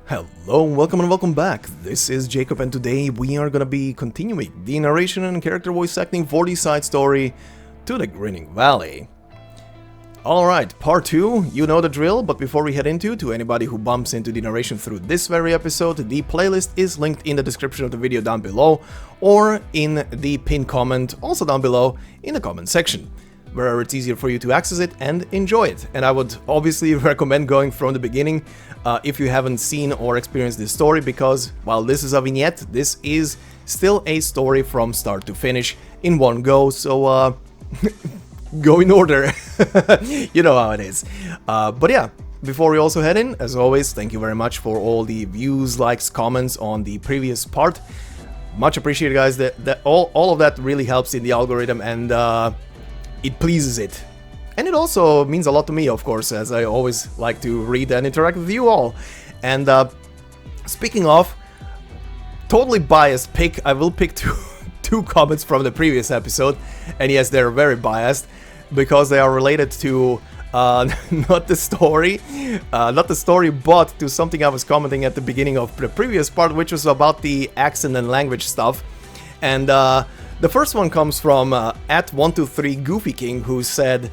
Hello, welcome and welcome back. This is Jacob and today we are gonna be continuing the narration and character voice acting for the side story to the Grinning Valley. Alright, part 2, you know the drill, but before we head into, to anybody who bumps into the narration through this very episode, the playlist is linked in the description of the video down below or in the pinned comment also down below in the comment section, wherever it's easier for you to access it and enjoy it. And I would obviously recommend going from the beginning if you haven't seen or experienced this story, because while this is a vignette, this is still a story from start to finish in one go, so go in order. You know how it is. But yeah, before we also head in, as always, thank you very much for all the views, likes, comments on the previous part. Much appreciated, guys. That all of that really helps in the algorithm and it pleases it. And it also means a lot to me, of course, as I always like to read and interact with you all. And speaking of, totally biased pick, I will pick two comments from the previous episode. And yes, they're very biased, because they are related to not the story, but to something I was commenting at the beginning of the previous part, which was about the accent and language stuff. And the first one comes from @123 Goofy King, who said,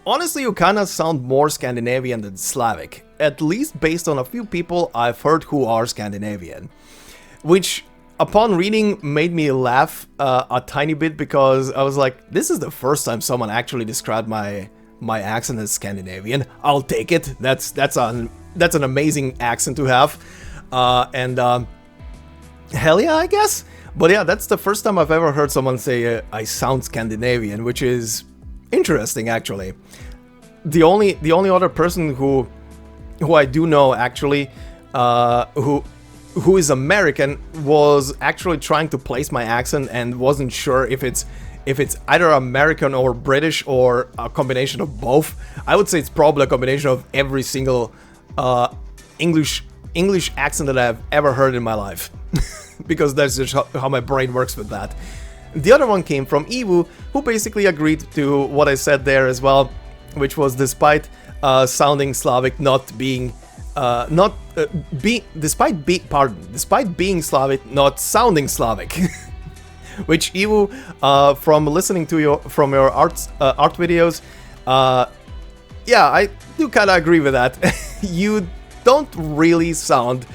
honestly, you kinda sound more Scandinavian than Slavic, at least based on a few people I've heard who are Scandinavian. Which, upon reading, made me laugh a tiny bit, because I was like, this is the first time someone actually described my accent as Scandinavian. I'll take it. That's an amazing accent to have. Hell yeah, I guess. But yeah, that's the first time I've ever heard someone say I sound Scandinavian, which is interesting, actually. The only other person who I do know, actually, who is American, was actually trying to place my accent and wasn't sure if it's either American or British or a combination of both. I would say it's probably a combination of every single English accent that I've ever heard in my life. Because that's just how my brain works with that. The other one came from Iwu, who basically agreed to what I said there as well, which was despite sounding Slavic, despite being Slavic, not sounding Slavic. Which Iwu, from listening to your art videos, yeah, I do kind of agree with that. You don't really sound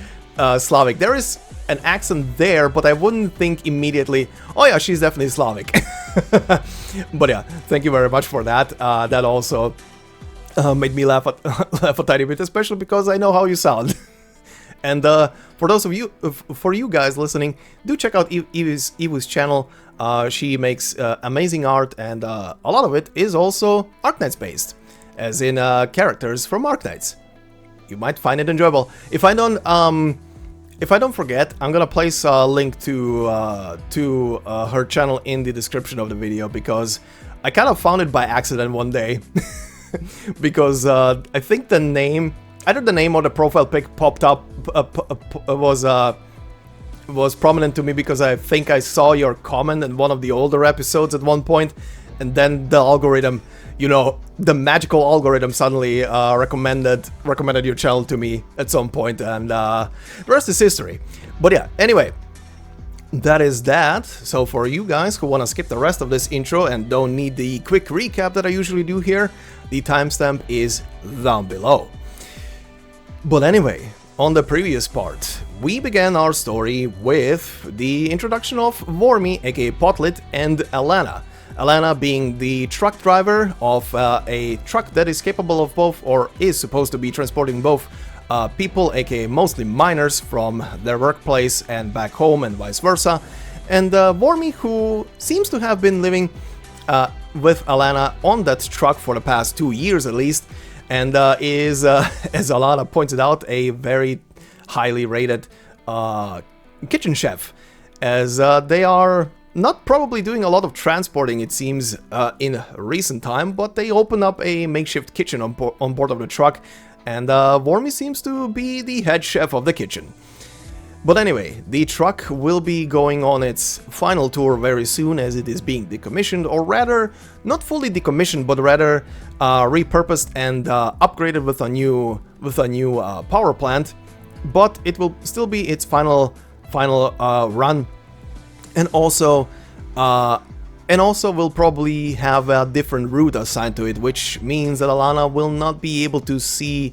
Slavic. There is an accent there, but I wouldn't think immediately, oh yeah, she's definitely Slavic. But yeah, thank you very much for that. That also made me laugh a tiny bit, especially because I know how you sound. And for those of you, for you guys listening, do check out Iwu's channel. She makes amazing art, and a lot of it is also Arknights based, as in characters from Arknights. You might find it enjoyable. If I don't forget, I'm gonna place a link to her channel in the description of the video, because I kind of found it by accident one day. Because I think the name, either the name or the profile pic popped up, was prominent to me, because I think I saw your comment in one of the older episodes at one point, and then the algorithm, you know, the magical algorithm suddenly recommended your channel to me at some point, and the rest is history. But yeah, anyway, that is that. So for you guys who want to skip the rest of this intro and don't need the quick recap that I usually do here, the timestamp is down below. But anyway, on the previous part, we began our story with the introduction of Warmy, aka Potlit, and Alanna. Alanna being the truck driver of a truck that is capable of both, or is supposed to be transporting both people, aka mostly miners, from their workplace and back home and vice versa. And Warmy, who seems to have been living with Alanna on that truck for the past 2 years at least, and is, as Alanna pointed out, a very highly rated kitchen chef, as they are not probably doing a lot of transporting, it seems, in recent time, but they open up a makeshift kitchen on board of the truck, and Warmy seems to be the head chef of the kitchen. But anyway, the truck will be going on its final tour very soon, as it is being decommissioned, or rather, not fully decommissioned, but rather repurposed and upgraded with a new power plant, but it will still be its final run, and also will probably have a different route assigned to it, which means that Alanna will not be able to see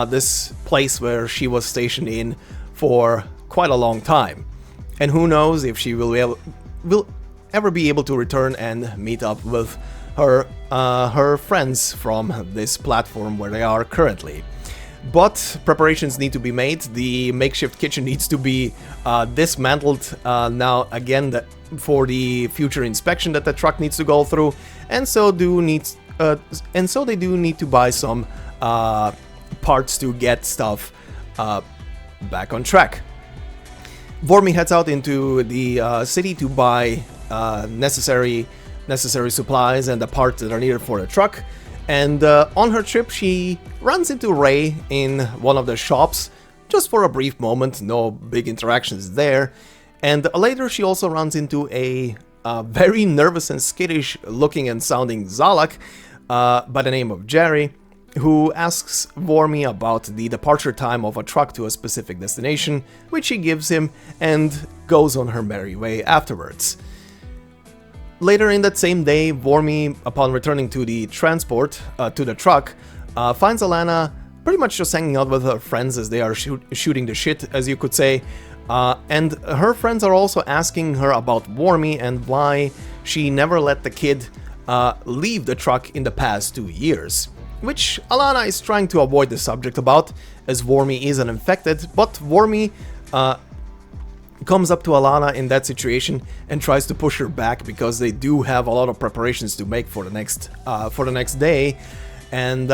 this place where she was stationed in for quite a long time. And who knows if she will ever be able to return and meet up with her friends from this platform where they are currently. But preparations need to be made. The makeshift kitchen needs to be dismantled now again for the future inspection that the truck needs to go through, and so they do need to buy some parts to get stuff back on track. Warmy heads out into the city to buy necessary supplies and the parts that are needed for the truck. And on her trip, she runs into Ray in one of the shops, just for a brief moment, no big interactions there. And later she also runs into a very nervous and skittish looking and sounding Zalak by the name of Jerry, who asks Warmy about the departure time of a truck to a specific destination, which she gives him and goes on her merry way afterwards. Later in that same day, Warmy, upon returning to the transport, to the truck, finds Alanna pretty much just hanging out with her friends as they are shooting the shit, as you could say. And her friends are also asking her about Warmy and why she never let the kid leave the truck in the past 2 years. Which Alanna is trying to avoid the subject about, as Warmy is uninfected, but Warmy comes up to Alanna in that situation and tries to push her back because they do have a lot of preparations to make for the next day. And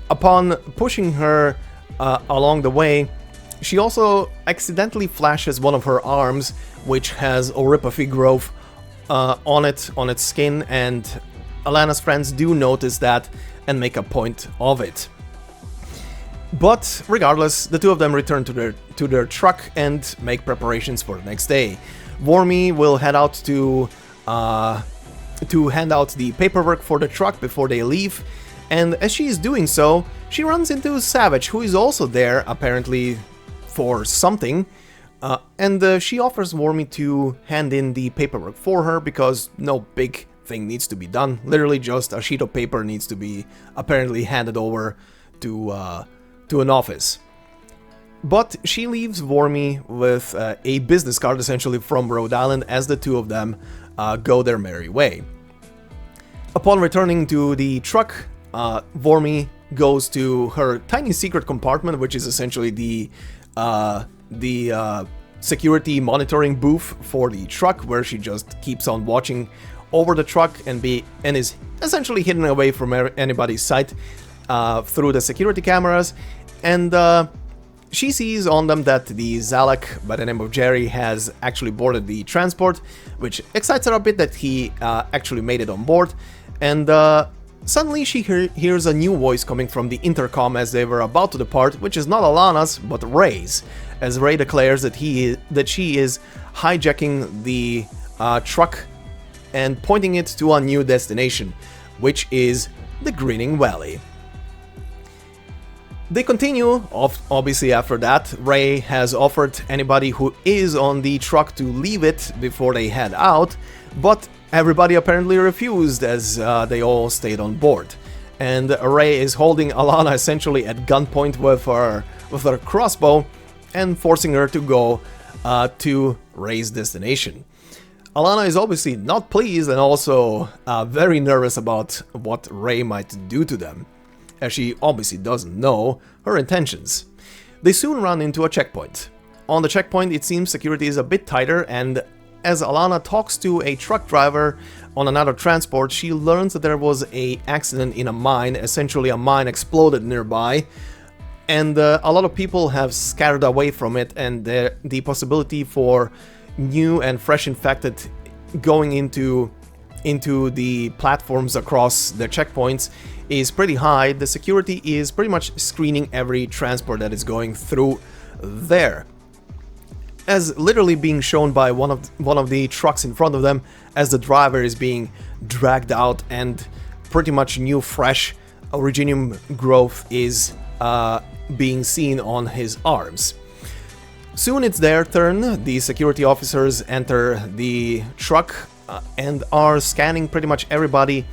upon pushing her along the way, she also accidentally flashes one of her arms, which has Oripathy growth on its skin, and Alanna's friends do notice that and make a point of it. But regardless, the two of them return to their truck and make preparations for the next day. Warmy will head out to hand out the paperwork for the truck before they leave, and as she is doing so, she runs into Savage, who is also there apparently for something, and she offers Warmy to hand in the paperwork for her because no big thing needs to be done. Literally just a sheet of paper needs to be apparently handed over to an office. But she leaves Warmy with a business card essentially from Rhode Island as the two of them go their merry way. Upon returning to the truck, Warmy goes to her tiny secret compartment, which is essentially the security monitoring booth for the truck, where she just keeps on watching over the truck and is essentially hidden away from anybody's sight through the security cameras. And she sees on them that the Zalak by the name of Jerry has actually boarded the transport, which excites her a bit that he actually made it on board. And suddenly she hears a new voice coming from the intercom as they were about to depart, which is not Alanna's, but Ray's, as Ray declares that she is hijacking the truck and pointing it to a new destination, which is the Grinning Valley. They continue, obviously after that. Ray has offered anybody who is on the truck to leave it before they head out, but everybody apparently refused as they all stayed on board. And Ray is holding Alanna essentially at gunpoint with her crossbow and forcing her to go to Ray's destination. Alanna is obviously not pleased and also very nervous about what Ray might do to them, as she obviously doesn't know her intentions. They soon run into a checkpoint. On the checkpoint, it seems security is a bit tighter, and as Alanna talks to a truck driver on another transport, she learns that there was an accident in a mine. Essentially, a mine exploded nearby, and a lot of people have scattered away from it, and the possibility for new and fresh infected going into the platforms across the checkpoints is pretty high. The security is pretty much screening every transport that is going through there, as literally being shown by one of the trucks in front of them as the driver is being dragged out and pretty much new fresh originium growth is being seen on his arms. Soon it's their turn. The security officers enter the truck and are scanning pretty much everybody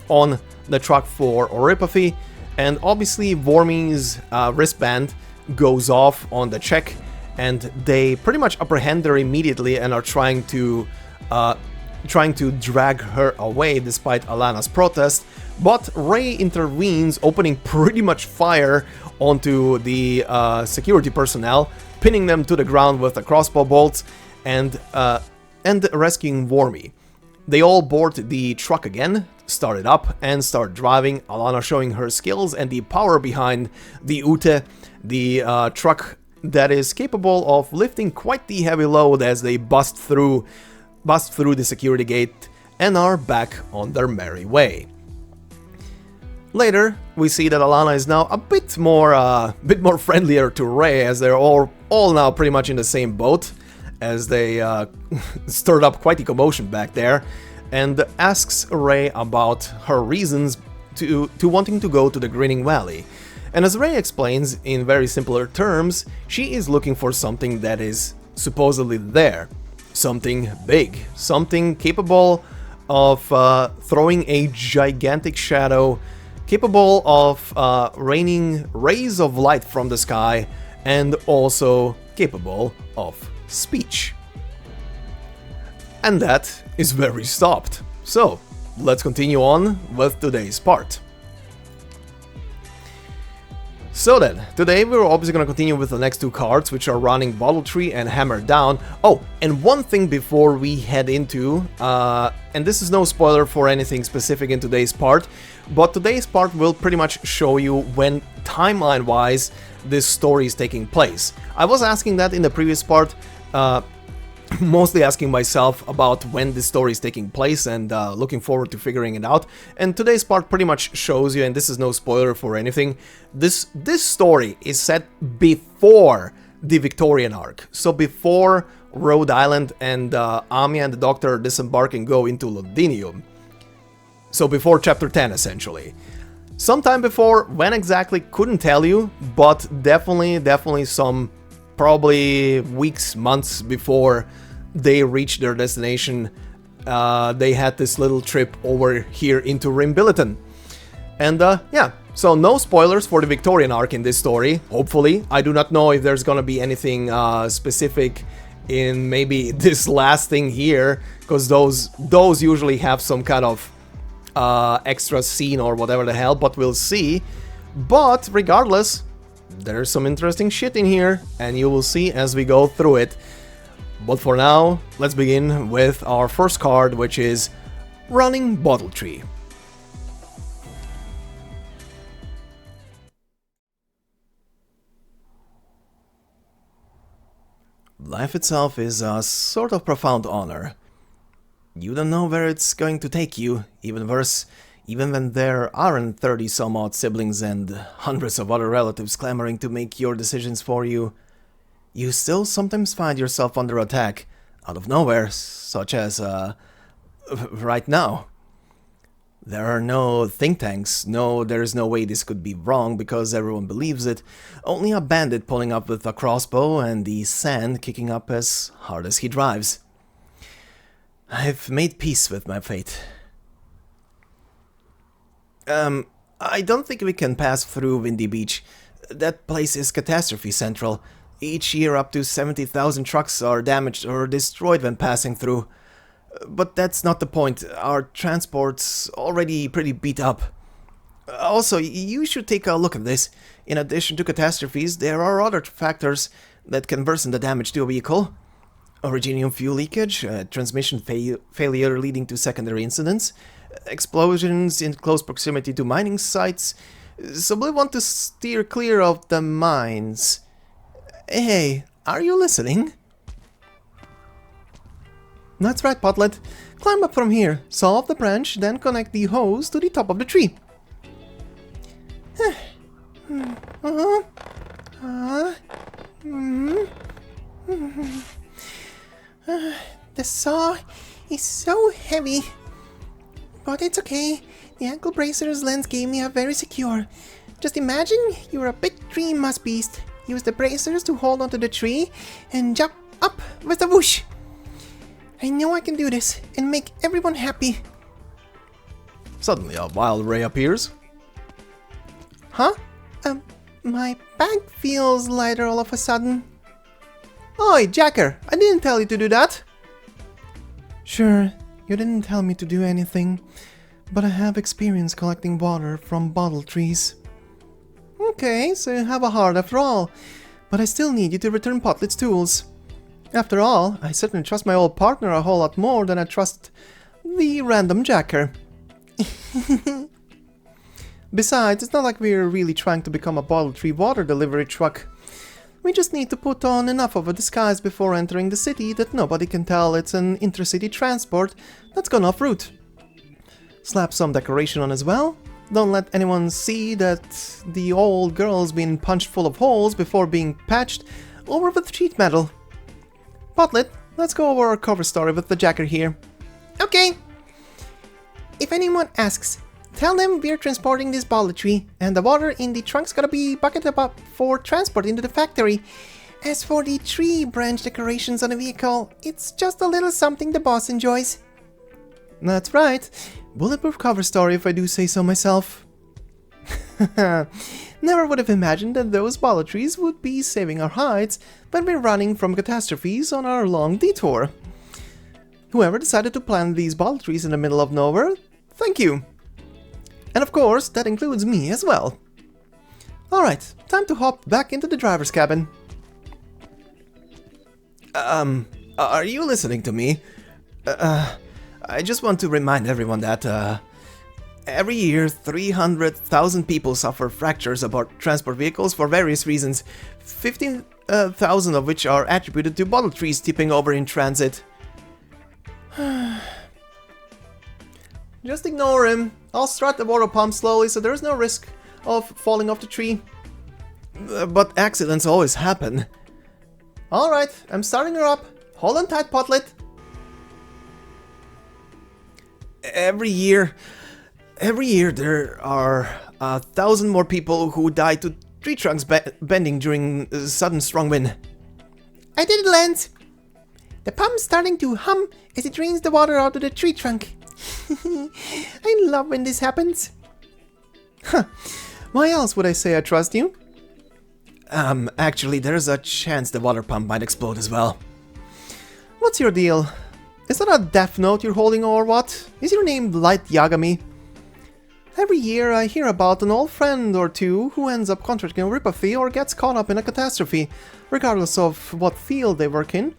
on the truck for oripathy, and obviously Warmy's wristband goes off on the check, and they pretty much apprehend her immediately and are trying to drag her away despite Alanna's protest, but Ray intervenes, opening pretty much fire onto the security personnel, pinning them to the ground with the crossbow bolts, and rescuing Warmy. They all board the truck again, start it up, and start driving, Alanna showing her skills and the power behind the Ute, the truck that is capable of lifting quite the heavy load as they bust through the security gate and are back on their merry way. Later, we see that Alanna is now a bit more friendlier to Ray, as they're all now pretty much in the same boat, as they stirred up quite a commotion back there, and asks Ray about her reasons to wanting to go to the Grinning Valley. And as Ray explains in very simpler terms, she is looking for something that is supposedly there. Something big, something capable of throwing a gigantic shadow, capable of raining rays of light from the sky, and also capable of speech. And that is where we stopped. So, let's continue on with today's part. So then, today we're obviously going to continue with the next two cards, which are Running Bottle Tree and Hammer Down. Oh, and one thing before we head into, and this is no spoiler for anything specific in today's part, but today's part will pretty much show you when, timeline-wise, this story is taking place. I was asking that in the previous part, mostly asking myself about when this story is taking place and looking forward to figuring it out. And today's part pretty much shows you, and this is no spoiler for anything, this story is set before the Victorian arc. So before Rhode Island and Amiya and the Doctor disembark and go into Londinium. So before Chapter 10, essentially. Sometime before, when exactly, couldn't tell you, but definitely some probably weeks, months before they reached their destination, they had this little trip over here into Rim Billiton. And yeah, so no spoilers for the Victorian arc in this story, hopefully. I do not know if there's gonna be anything specific in maybe this last thing here, because those usually have some kind of extra scene or whatever the hell, but we'll see. But regardless, there's some interesting shit in here, and you will see as we go through it. But for now, let's begin with our first card, which is Running Bottle Tree. Life itself is a sort of profound honor. You don't know where it's going to take you, even worse. Even when there aren't 30-some-odd siblings and hundreds of other relatives clamoring to make your decisions for you, you still sometimes find yourself under attack, out of nowhere, such as, right now. There are no think tanks, there's no way this could be wrong because everyone believes it, only a bandit pulling up with a crossbow and the sand kicking up as hard as he drives. I've made peace with my fate. I don't think we can pass through Windy Beach. That place is catastrophe central. Each year up to 70,000 trucks are damaged or destroyed when passing through. But that's not the point. Our transport's already pretty beat up. Also, you should take a look at this. In addition to catastrophes, there are other factors that can worsen the damage to a vehicle. Originium fuel leakage, transmission failure leading to secondary incidents, explosions in close proximity to mining sites, so we want to steer clear of the mines. Hey, are you listening? That's right, Potlet. Climb up from here, solve the branch, then connect the hose to the top of the tree. The saw is so heavy. But it's okay. The ankle bracer's lens gave me a very secure. Just imagine you're a big tree moss beast. Use the bracers to hold onto the tree and jump up with a whoosh. I know I can do this and make everyone happy. Suddenly a wild ray appears. Huh? My bag feels lighter all of a sudden. Oi, Jacker, I didn't tell you to do that. Sure, you didn't tell me to do anything, but I have experience collecting water from bottle trees. Okay, so you have a heart after all, but I still need you to return Potlet's tools. After all, I certainly trust my old partner a whole lot more than I trust the random Jacker. Besides, it's not like we're really trying to become a bottle tree water delivery truck. We just need to put on enough of a disguise before entering the city that nobody can tell it's an intercity transport that's gone off route. Slap some decoration on as well. Don't let anyone see that the old girl's been punched full of holes before being patched over with sheet metal. Potlet, let's go over our cover story with the Jacker here. Okay. If anyone asks, tell them we're transporting this bottle tree, and the water in the trunk's gotta be bucketed up for transport into the factory. As for the tree branch decorations on the vehicle, it's just a little something the boss enjoys. That's right. Bulletproof cover story if I do say so myself. Never would have imagined that those bottle trees would be saving our hides when we're running from catastrophes on our long detour. Whoever decided to plant these bottle trees in the middle of nowhere, thank you. And of course, that includes me as well. Alright, time to hop back into the driver's cabin. Are you listening to me? I just want to remind everyone that, every year 300,000 people suffer fractures aboard transport vehicles for various reasons, 15,000 of which are attributed to bottle trees tipping over in transit. Just ignore him. I'll start the water pump slowly so there's no risk of falling off the tree. But accidents always happen. Alright, I'm starting her up. Hold on tight, Potlet. Every year there are 1,000 more people who die to tree trunks bending during sudden strong wind. I did it, Lance. The pump's starting to hum as it drains the water out of the tree trunk. I love when this happens. Huh. Why else would I say I trust you? Actually, there's a chance the water pump might explode as well. What's your deal? Is that a death note you're holding or what? Is your name Light Yagami? Every year I hear about an old friend or two who ends up contracting a ripathy or gets caught up in a catastrophe, regardless of what field they work in.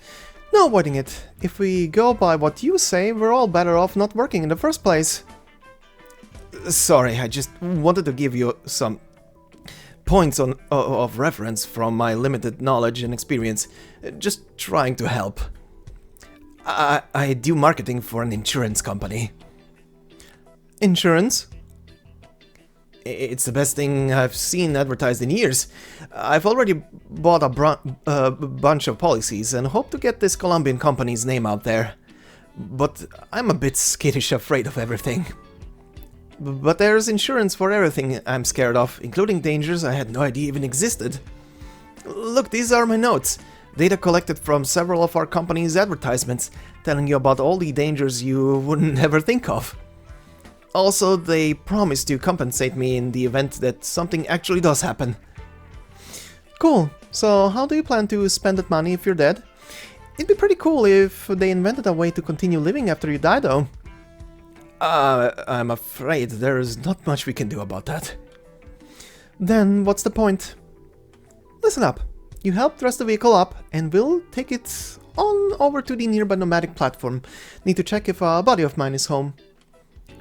No avoiding it. If we go by what you say, we're all better off not working in the first place. Sorry, I just wanted to give you some points of reference from my limited knowledge and experience. Just trying to help. I do marketing for an insurance company. Insurance? It's the best thing I've seen advertised in years. I've already bought a bunch of policies and hope to get this Colombian company's name out there. But I'm a bit skittish afraid of everything. But there's insurance for everything I'm scared of, including dangers I had no idea even existed. Look, these are my notes. Data collected from several of our company's advertisements, telling you about all the dangers you wouldn't ever think of. Also, they promised to compensate me in the event that something actually does happen. Cool. So, how do you plan to spend that money if you're dead? It'd be pretty cool if they invented a way to continue living after you die, though. I'm afraid there's not much we can do about that. Then, what's the point? Listen up. You help thrust the vehicle up, and we'll take it on over to the nearby nomadic platform. Need to check if a buddy of mine is home.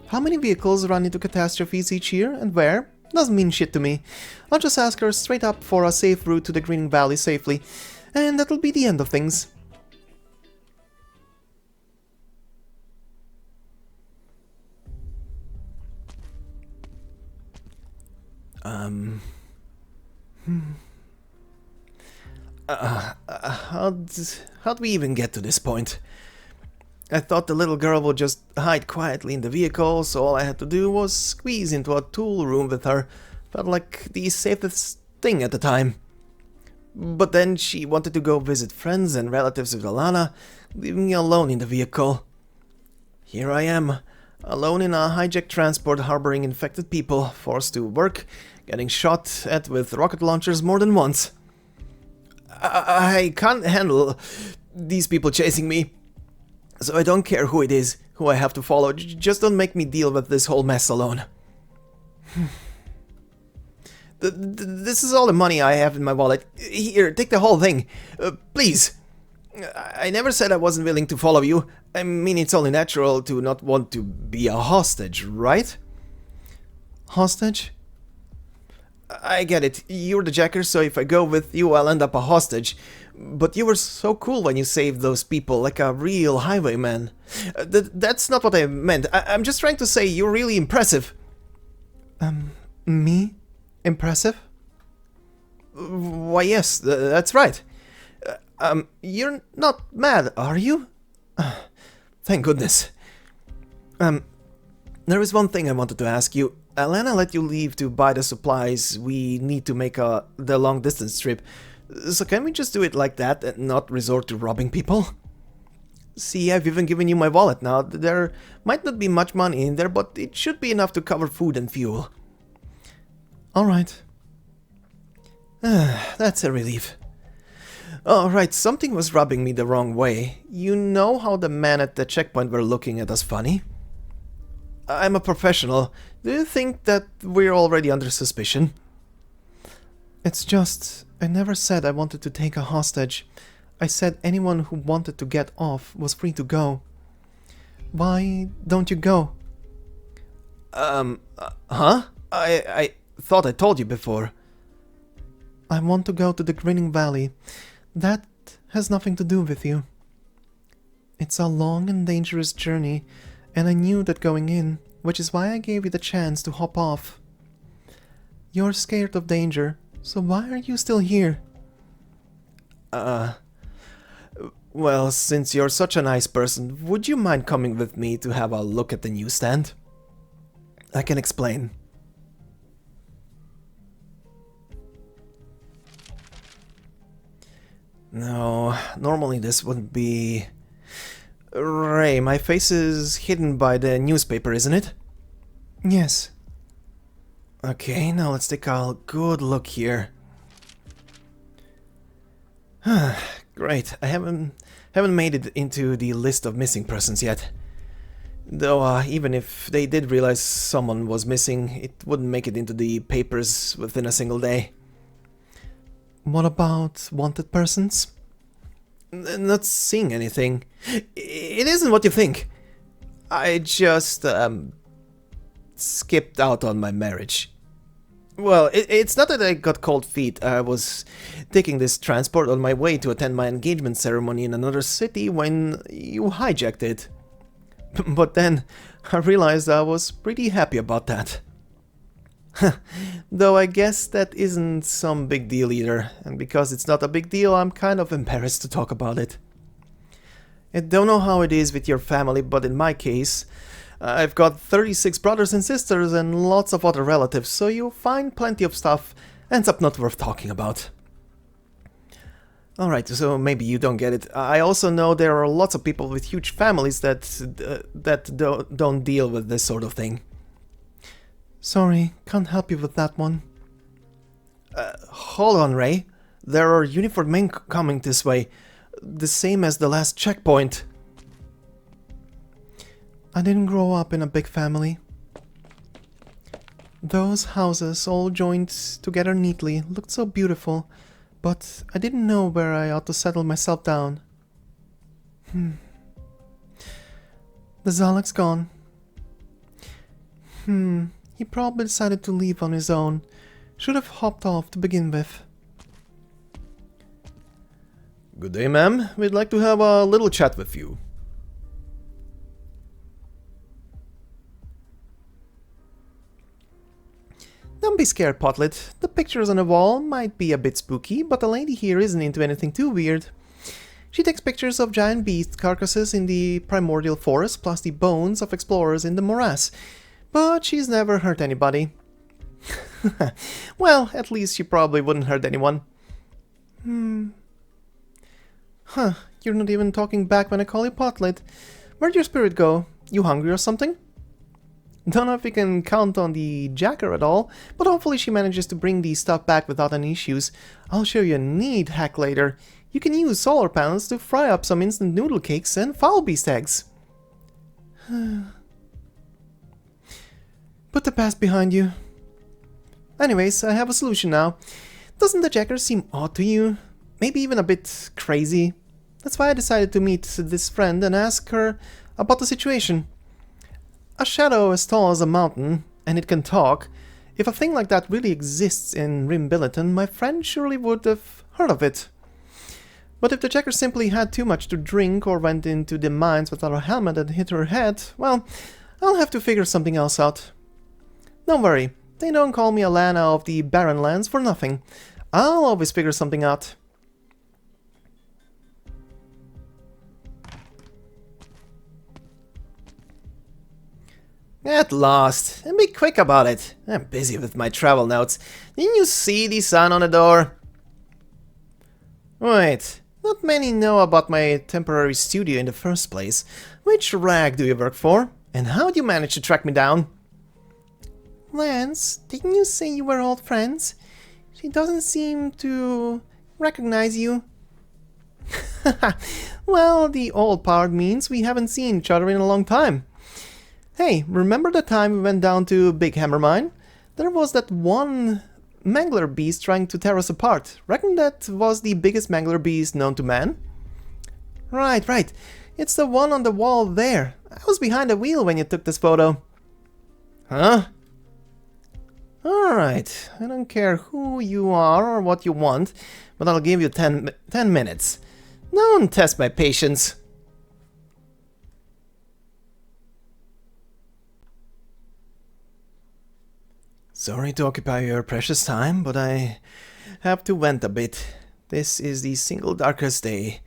How many vehicles run into catastrophes each year, and where? Doesn't mean shit to me. I'll just ask her straight up for a safe route to the Grinning Valley safely, and that'll be the end of things. How'd we even get to this point? I thought the little girl would just hide quietly in the vehicle, so all I had to do was squeeze into a tool room with her, Felt like the safest thing at the time. But then she wanted to go visit friends and relatives with Alanna, leaving me alone in the vehicle. Here I am, alone in a hijacked transport harboring infected people, forced to work, getting shot at with rocket launchers more than once. I can't handle these people chasing me, so I don't care who it is, who I have to follow, just don't make me deal with this whole mess alone. This is all the money I have in my wallet. Here, take the whole thing. Please. I never said I wasn't willing to follow you. I mean, it's only natural to not want to be a hostage, right? Hostage? I get it. You're the jacker, so if I go with you, I'll end up a hostage. But you were so cool when you saved those people, like a real highwayman. That's not what I meant. I'm just trying to say you're really impressive. Me? Impressive? Why, yes, that's right. You're not mad, are you? Thank goodness. There is one thing I wanted to ask you. Alanna let you leave to buy the supplies we need to make the long-distance trip. So can we just do it like that and not resort to robbing people? See, I've even given you my wallet now. There might not be much money in there, but it should be enough to cover food and fuel. Alright. That's a relief. Alright, something was rubbing me the wrong way. You know how the men at the checkpoint were looking at us funny? I'm a professional. Do you think that we're already under suspicion? It's just, I never said I wanted to take a hostage. I said anyone who wanted to get off was free to go. Why don't you go? Huh? I thought I told you before. I want to go to the Grinning Valley. That has nothing to do with you. It's a long and dangerous journey, and I knew that going in, which is why I gave you the chance to hop off. You're scared of danger, so why are you still here? Well, since you're such a nice person, would you mind coming with me to have a look at the newsstand? I can explain. No, normally this wouldn't be... Ray, my face is hidden by the newspaper, isn't it? Yes. Okay, now let's take a good look here. Great, I haven't made it into the list of missing persons yet. Though, even if they did realize someone was missing, it wouldn't make it into the papers within a single day. What about wanted persons? Not seeing anything. It isn't what you think. I just, skipped out on my marriage. Well, it's not that I got cold feet. I was taking this transport on my way to attend my engagement ceremony in another city when you hijacked it. But then I realized I was pretty happy about that. Though I guess that isn't some big deal either, and because it's not a big deal, I'm kind of embarrassed to talk about it. I don't know how it is with your family, but in my case, I've got 36 brothers and sisters and lots of other relatives, so you'll find plenty of stuff ends up not worth talking about. Alright, so maybe you don't get it. I also know there are lots of people with huge families that don't deal with this sort of thing. Sorry, can't help you with that one. Hold on, Ray. There are uniformed men coming this way. The same as the last checkpoint. I didn't grow up in a big family. Those houses all joined together neatly looked so beautiful, but I didn't know where I ought to settle myself down. The Zalak's gone. He probably decided to leave on his own. Should have hopped off to begin with. Good day, ma'am. We'd like to have a little chat with you. Don't be scared, Potlet. The pictures on the wall might be a bit spooky, but the lady here isn't into anything too weird. She takes pictures of giant beast carcasses in the primordial forest, plus the bones of explorers in the morass. But she's never hurt anybody. Well, at least she probably wouldn't hurt anyone. Huh, you're not even talking back when I call you Potlit. Where'd your spirit go? You hungry or something? Don't know if we can count on the Jacker at all, but hopefully she manages to bring the stuff back without any issues. I'll show you a neat hack later. You can use solar panels to fry up some instant noodle cakes and foul beast eggs. Put the past behind you. Anyways, I have a solution now. Doesn't the Jacker seem odd to you? Maybe even a bit crazy? That's why I decided to meet this friend and ask her about the situation. A shadow as tall as a mountain, and it can talk. If a thing like that really exists in Rim Billiton, my friend surely would have heard of it. But if the Jacker simply had too much to drink or went into the mines without a helmet and hit her head, well, I'll have to figure something else out. Don't worry, they don't call me Alanna of the Barren Lands for nothing. I'll always figure something out. At last, and be quick about it. I'm busy with my travel notes. Didn't you see the sign on the door? Wait, not many know about my temporary studio in the first place. Which rag do you work for? And how do you manage to track me down? Lance, didn't you say you were old friends? She doesn't seem to recognize you. Well, the old part means we haven't seen each other in a long time. Hey, remember the time we went down to Big Hammer Mine? There was that one mangler beast trying to tear us apart. Reckon that was the biggest mangler beast known to man? Right. It's the one on the wall there. I was behind the wheel when you took this photo. Huh? Alright, I don't care who you are or what you want, but I'll give you 10 minutes. Don't test my patience. Sorry to occupy your precious time, but I have to vent a bit. This is the single darkest day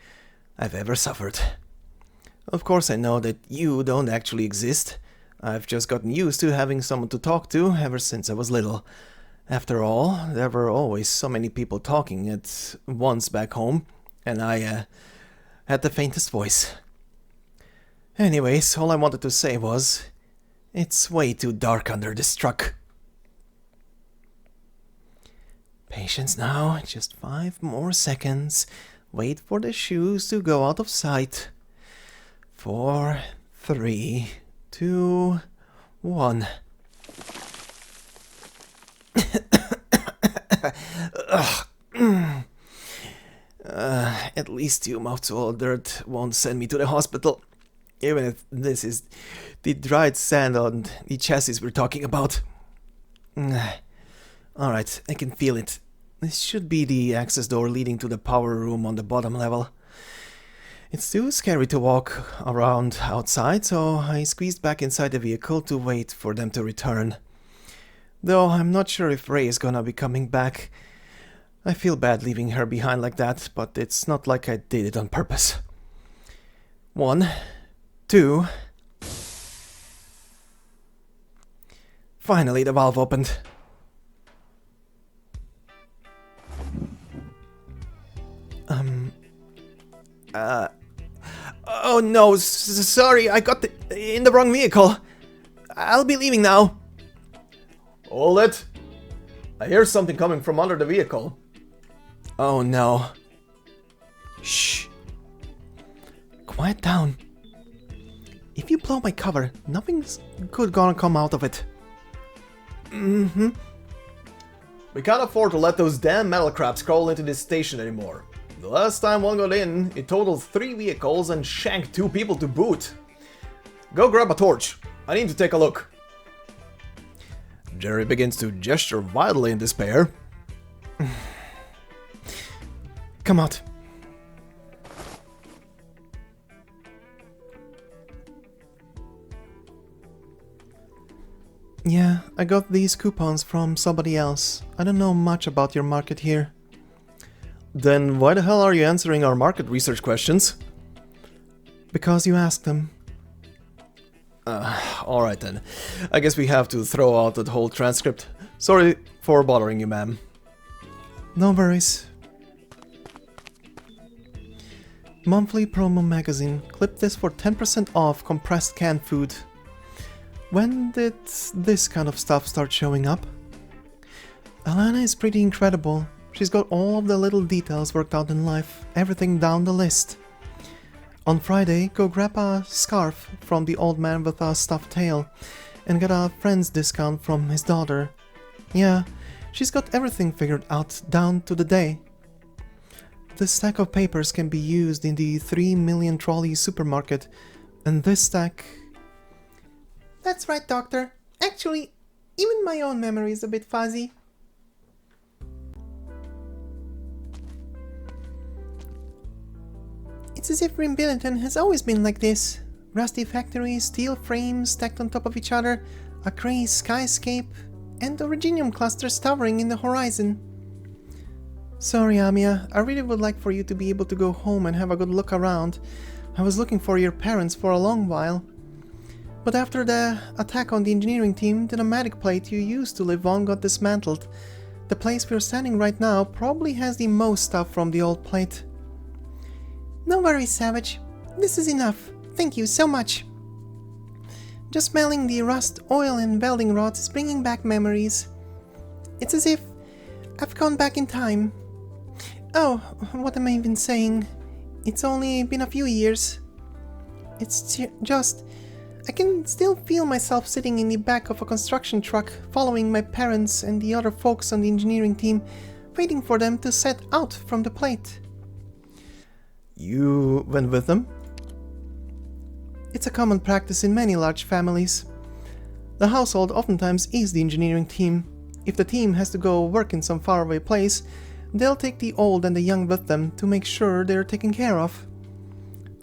I've ever suffered. Of course I know that you don't actually exist. I've just gotten used to having someone to talk to ever since I was little. After all, there were always so many people talking at once back home, and I had the faintest voice. Anyways, all I wanted to say was, it's way too dark under this truck. Patience now, just 5 more seconds. Wait for the shoes to go out of sight. 4, 3, 2, 1. At least 2 mouthfuls of dirt won't send me to the hospital. Even if this is the dried sand on the chassis we're talking about. Alright, I can feel it. This should be the access door leading to the power room on the bottom level. It's too scary to walk around outside, so I squeezed back inside the vehicle to wait for them to return. Though I'm not sure if Ray is gonna be coming back. I feel bad leaving her behind like that, but it's not like I did it on purpose. 1, 2... Finally, the valve opened. Oh no, sorry, I got in the wrong vehicle. I'll be leaving now. Hold it. I hear something coming from under the vehicle. Oh no. Shh. Quiet down. If you blow my cover, nothing's good gonna come out of it. We can't afford to let those damn metal crabs crawl into this station anymore. The last time one got in, it totaled 3 vehicles and shanked 2 people to boot. Go grab a torch. I need to take a look. Jerry begins to gesture wildly in despair. Come out. Yeah, I got these coupons from somebody else. I don't know much about your market here. Then why the hell are you answering our market research questions? Because you asked them. Alright then. I guess we have to throw out that whole transcript. Sorry for bothering you, ma'am. No worries. Monthly promo magazine. Clip this for 10% off compressed canned food. When did this kind of stuff start showing up? Alanna is pretty incredible. She's got all of the little details worked out in life, everything down the list. On Friday, go grab a scarf from the old man with a stuffed tail and get a friend's discount from his daughter. Yeah, she's got everything figured out down to the day. This stack of papers can be used in the 3 million trolley supermarket, and this stack... That's right, Doctor. Actually, even my own memory is a bit fuzzy. It's as if Rim Billiton has always been like this. Rusty factories, steel frames stacked on top of each other, a grey skyscape, and originium clusters towering in the horizon. Sorry, Amiya, I really would like for you to be able to go home and have a good look around. I was looking for your parents for a long while. But after the attack on the engineering team, the nomadic plate you used to live on got dismantled. The place we're standing right now probably has the most stuff from the old plate. No worries, Savage. This is enough. Thank you so much. Just smelling the rust, oil and welding rods is bringing back memories. It's as if I've gone back in time. Oh, what am I even saying? It's only been a few years. It's just... I can still feel myself sitting in the back of a construction truck, following my parents and the other folks on the engineering team, waiting for them to set out from the plate. You went with them? It's a common practice in many large families. The household oftentimes is the engineering team. If the team has to go work in some faraway place, they'll take the old and the young with them to make sure they're taken care of.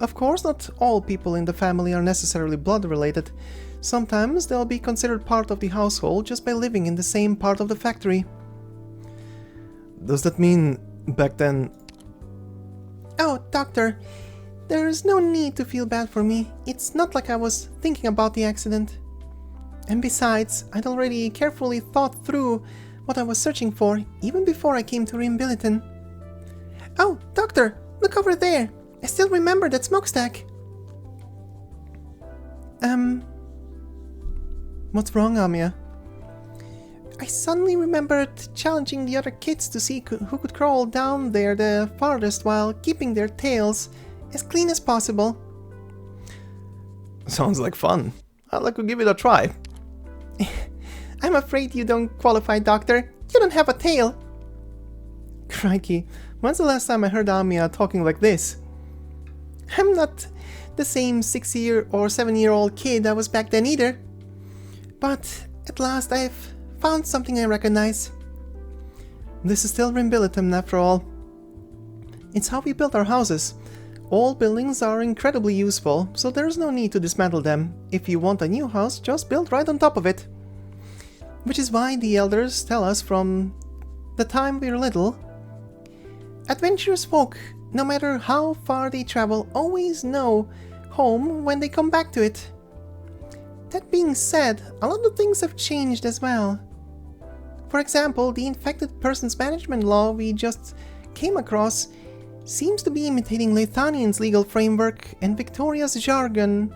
Of course, not all people in the family are necessarily blood related. Sometimes they'll be considered part of the household just by living in the same part of the factory. Does that mean back then... Oh, Doctor, there's no need to feel bad for me. It's not like I was thinking about the accident. And besides, I'd already carefully thought through what I was searching for, even before I came to Rim Billiton. Oh, Doctor, look over there! I still remember that smokestack. What's wrong, Amiya? I suddenly remembered challenging the other kids to see who could crawl down there the farthest while keeping their tails as clean as possible. Sounds like fun. I'd like to give it a try. I'm afraid you don't qualify, Doctor. You don't have a tail. Crikey, when's the last time I heard Amiya talking like this? I'm not the same 6-year or 7-year-old kid I was back then either. But at last I've found something I recognize. This is still Rim Billiton after all. It's how we built our houses. Old buildings are incredibly useful, so there's no need to dismantle them. If you want a new house, just build right on top of it. Which is why the elders tell us from the time we're little, adventurous folk, no matter how far they travel, always know home when they come back to it. That being said, a lot of things have changed as well. For example, the infected persons management law we just came across seems to be imitating Lethanian's legal framework and Victoria's jargon.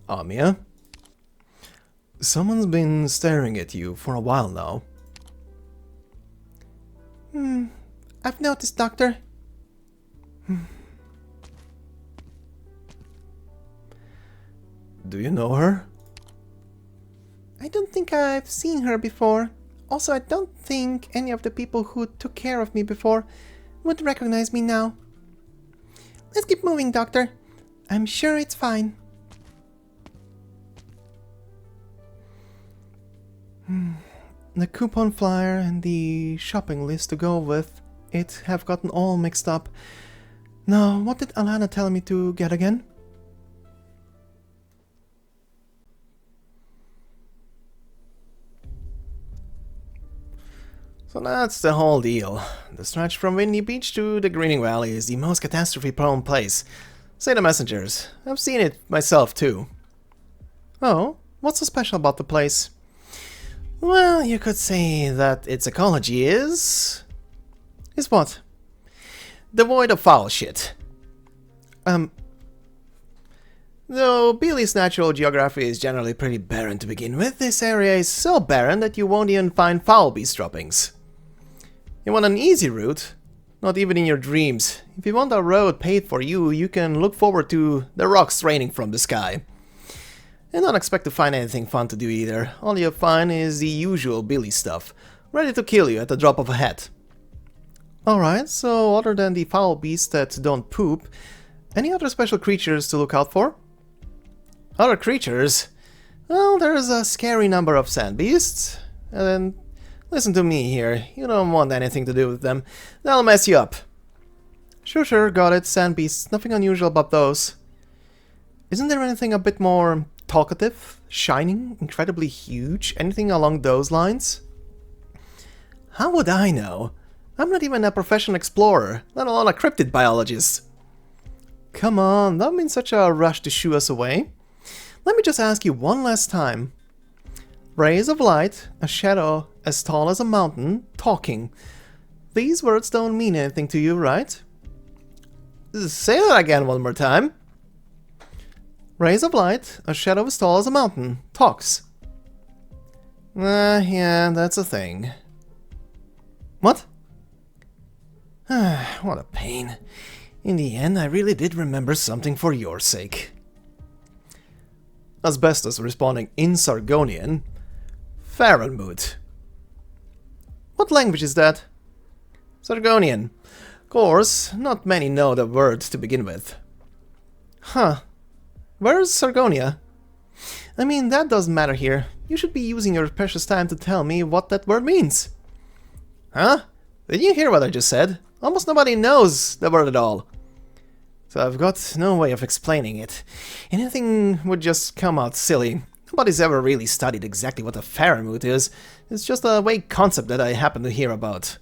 Amiya? Someone's been staring at you for a while now. I've noticed, Doctor. Do you know her? I don't think I've seen her before. Also, I don't think any of the people who took care of me before would recognize me now. Let's keep moving, Doctor. I'm sure it's fine. The coupon flyer and the shopping list to go with it have gotten all mixed up. Now, what did Alanna tell me to get again? So that's the whole deal. The stretch from Windy Beach to the Grinning Valley is the most catastrophe-prone place. Say the messengers. I've seen it myself too. Oh, what's so special about the place? Well, you could say that its ecology is... Is what? Devoid of foul shit. Though Billy's natural geography is generally pretty barren to begin with, this area is so barren that you won't even find foul beast droppings. You want an easy route? Not even in your dreams. If you want a road paid for you, you can look forward to the rocks raining from the sky. And don't expect to find anything fun to do either. All you'll find is the usual Billy stuff, ready to kill you at the drop of a hat. Alright, so other than the foul beasts that don't poop, any other special creatures to look out for? Other creatures? Well, there's a scary number of sand beasts. And listen to me here, you don't want anything to do with them. They'll mess you up. Sure, got it, sand beasts, nothing unusual about those. Isn't there anything a bit more talkative, shining, incredibly huge, anything along those lines? How would I know? I'm not even a professional explorer, let alone a cryptid biologist. Come on, don't be in such a rush to shoo us away. Let me just ask you one last time. Rays of light, a shadow as tall as a mountain, talking. These words don't mean anything to you, right? Say that again one more time. Rays of light, a shadow as tall as a mountain, talks. Yeah, that's a thing. What? What a pain. In the end, I really did remember something for your sake. Asbestos responding in Sargonian. Farenmut. What language is that? Sargonian. Course, not many know the word to begin with. Huh. Where's Sargonia? I mean, that doesn't matter here. You should be using your precious time to tell me what that word means. Huh? Did you hear what I just said? Almost nobody knows the word at all. So I've got no way of explaining it. Anything would just come out silly. Nobody's ever really studied exactly what a Farenmut is. It's just a vague concept that I happen to hear about.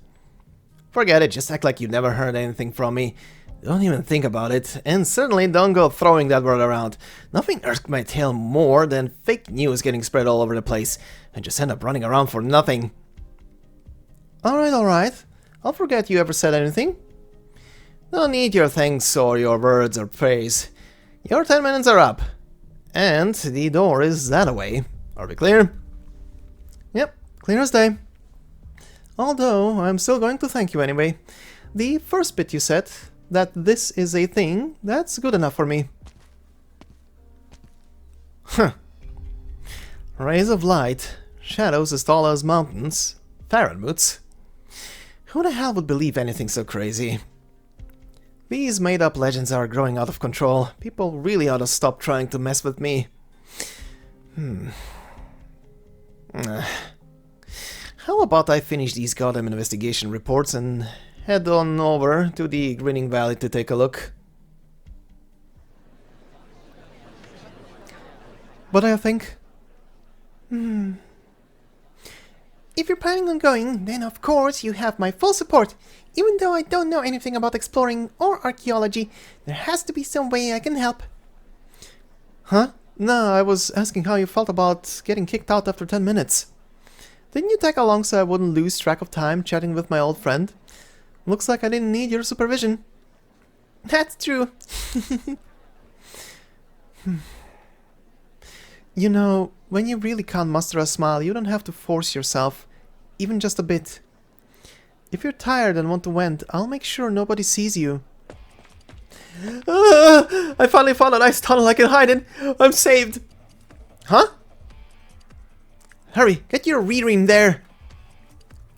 Forget it, just act like you never heard anything from me. Don't even think about it, and certainly don't go throwing that word around. Nothing irks my tail more than fake news getting spread all over the place, and just end up running around for nothing. Alright. I'll forget you ever said anything. Don't need your thanks or your words or praise. Your 10 minutes are up. And the door is that away. Are we clear? Yep, clear as day. Although, I'm still going to thank you anyway. The first bit you said, that this is a thing, that's good enough for me. Huh. Rays of light, shadows as tall as mountains, Farenmuts. Who the hell would believe anything so crazy? These made-up legends are growing out of control. People really ought to stop trying to mess with me. How about I finish these goddamn investigation reports and head on over to the Grinning Valley to take a look? What do you think? If you're planning on going, then of course you have my full support. Even though I don't know anything about exploring or archaeology, there has to be some way I can help. Huh? No, I was asking how you felt about getting kicked out after 10 minutes. Didn't you tag along so I wouldn't lose track of time chatting with my old friend? Looks like I didn't need your supervision. That's true. You know, when you really can't muster a smile, you don't have to force yourself, even just a bit. If you're tired and want to vent, I'll make sure nobody sees you. I finally found a nice tunnel I can hide in. I'm saved. Huh? Hurry, get your reader in there.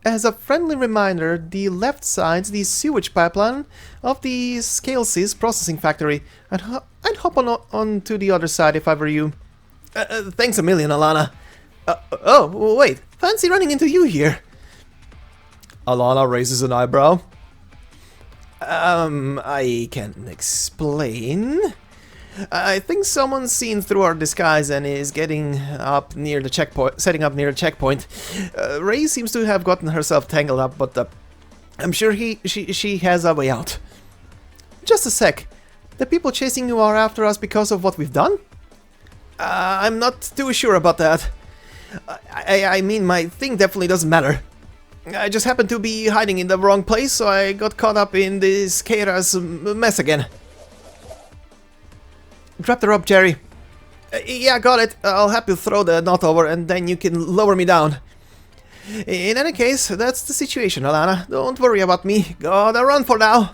As a friendly reminder, the left side's the sewage pipeline of the Scalesis processing factory. I'd hop on to the other side if I were you. Thanks a million, Alanna. Oh, wait. Fancy running into you here. Alanna raises an eyebrow. I can explain. I think someone's seen through our disguise and is getting up near the checkpoint, setting up near the checkpoint. Ray seems to have gotten herself tangled up, but I'm sure she has a way out. Just a sec. The people chasing you are after us because of what we've done? I'm not too sure about that. I mean, my thing definitely doesn't matter. I just happened to be hiding in the wrong place, so I got caught up in this Keira's mess again. Drop the rope, Jerry. Yeah, got it. I'll help you throw the knot over, and then you can lower me down. In any case, that's the situation, Alanna. Don't worry about me. Gotta run for now.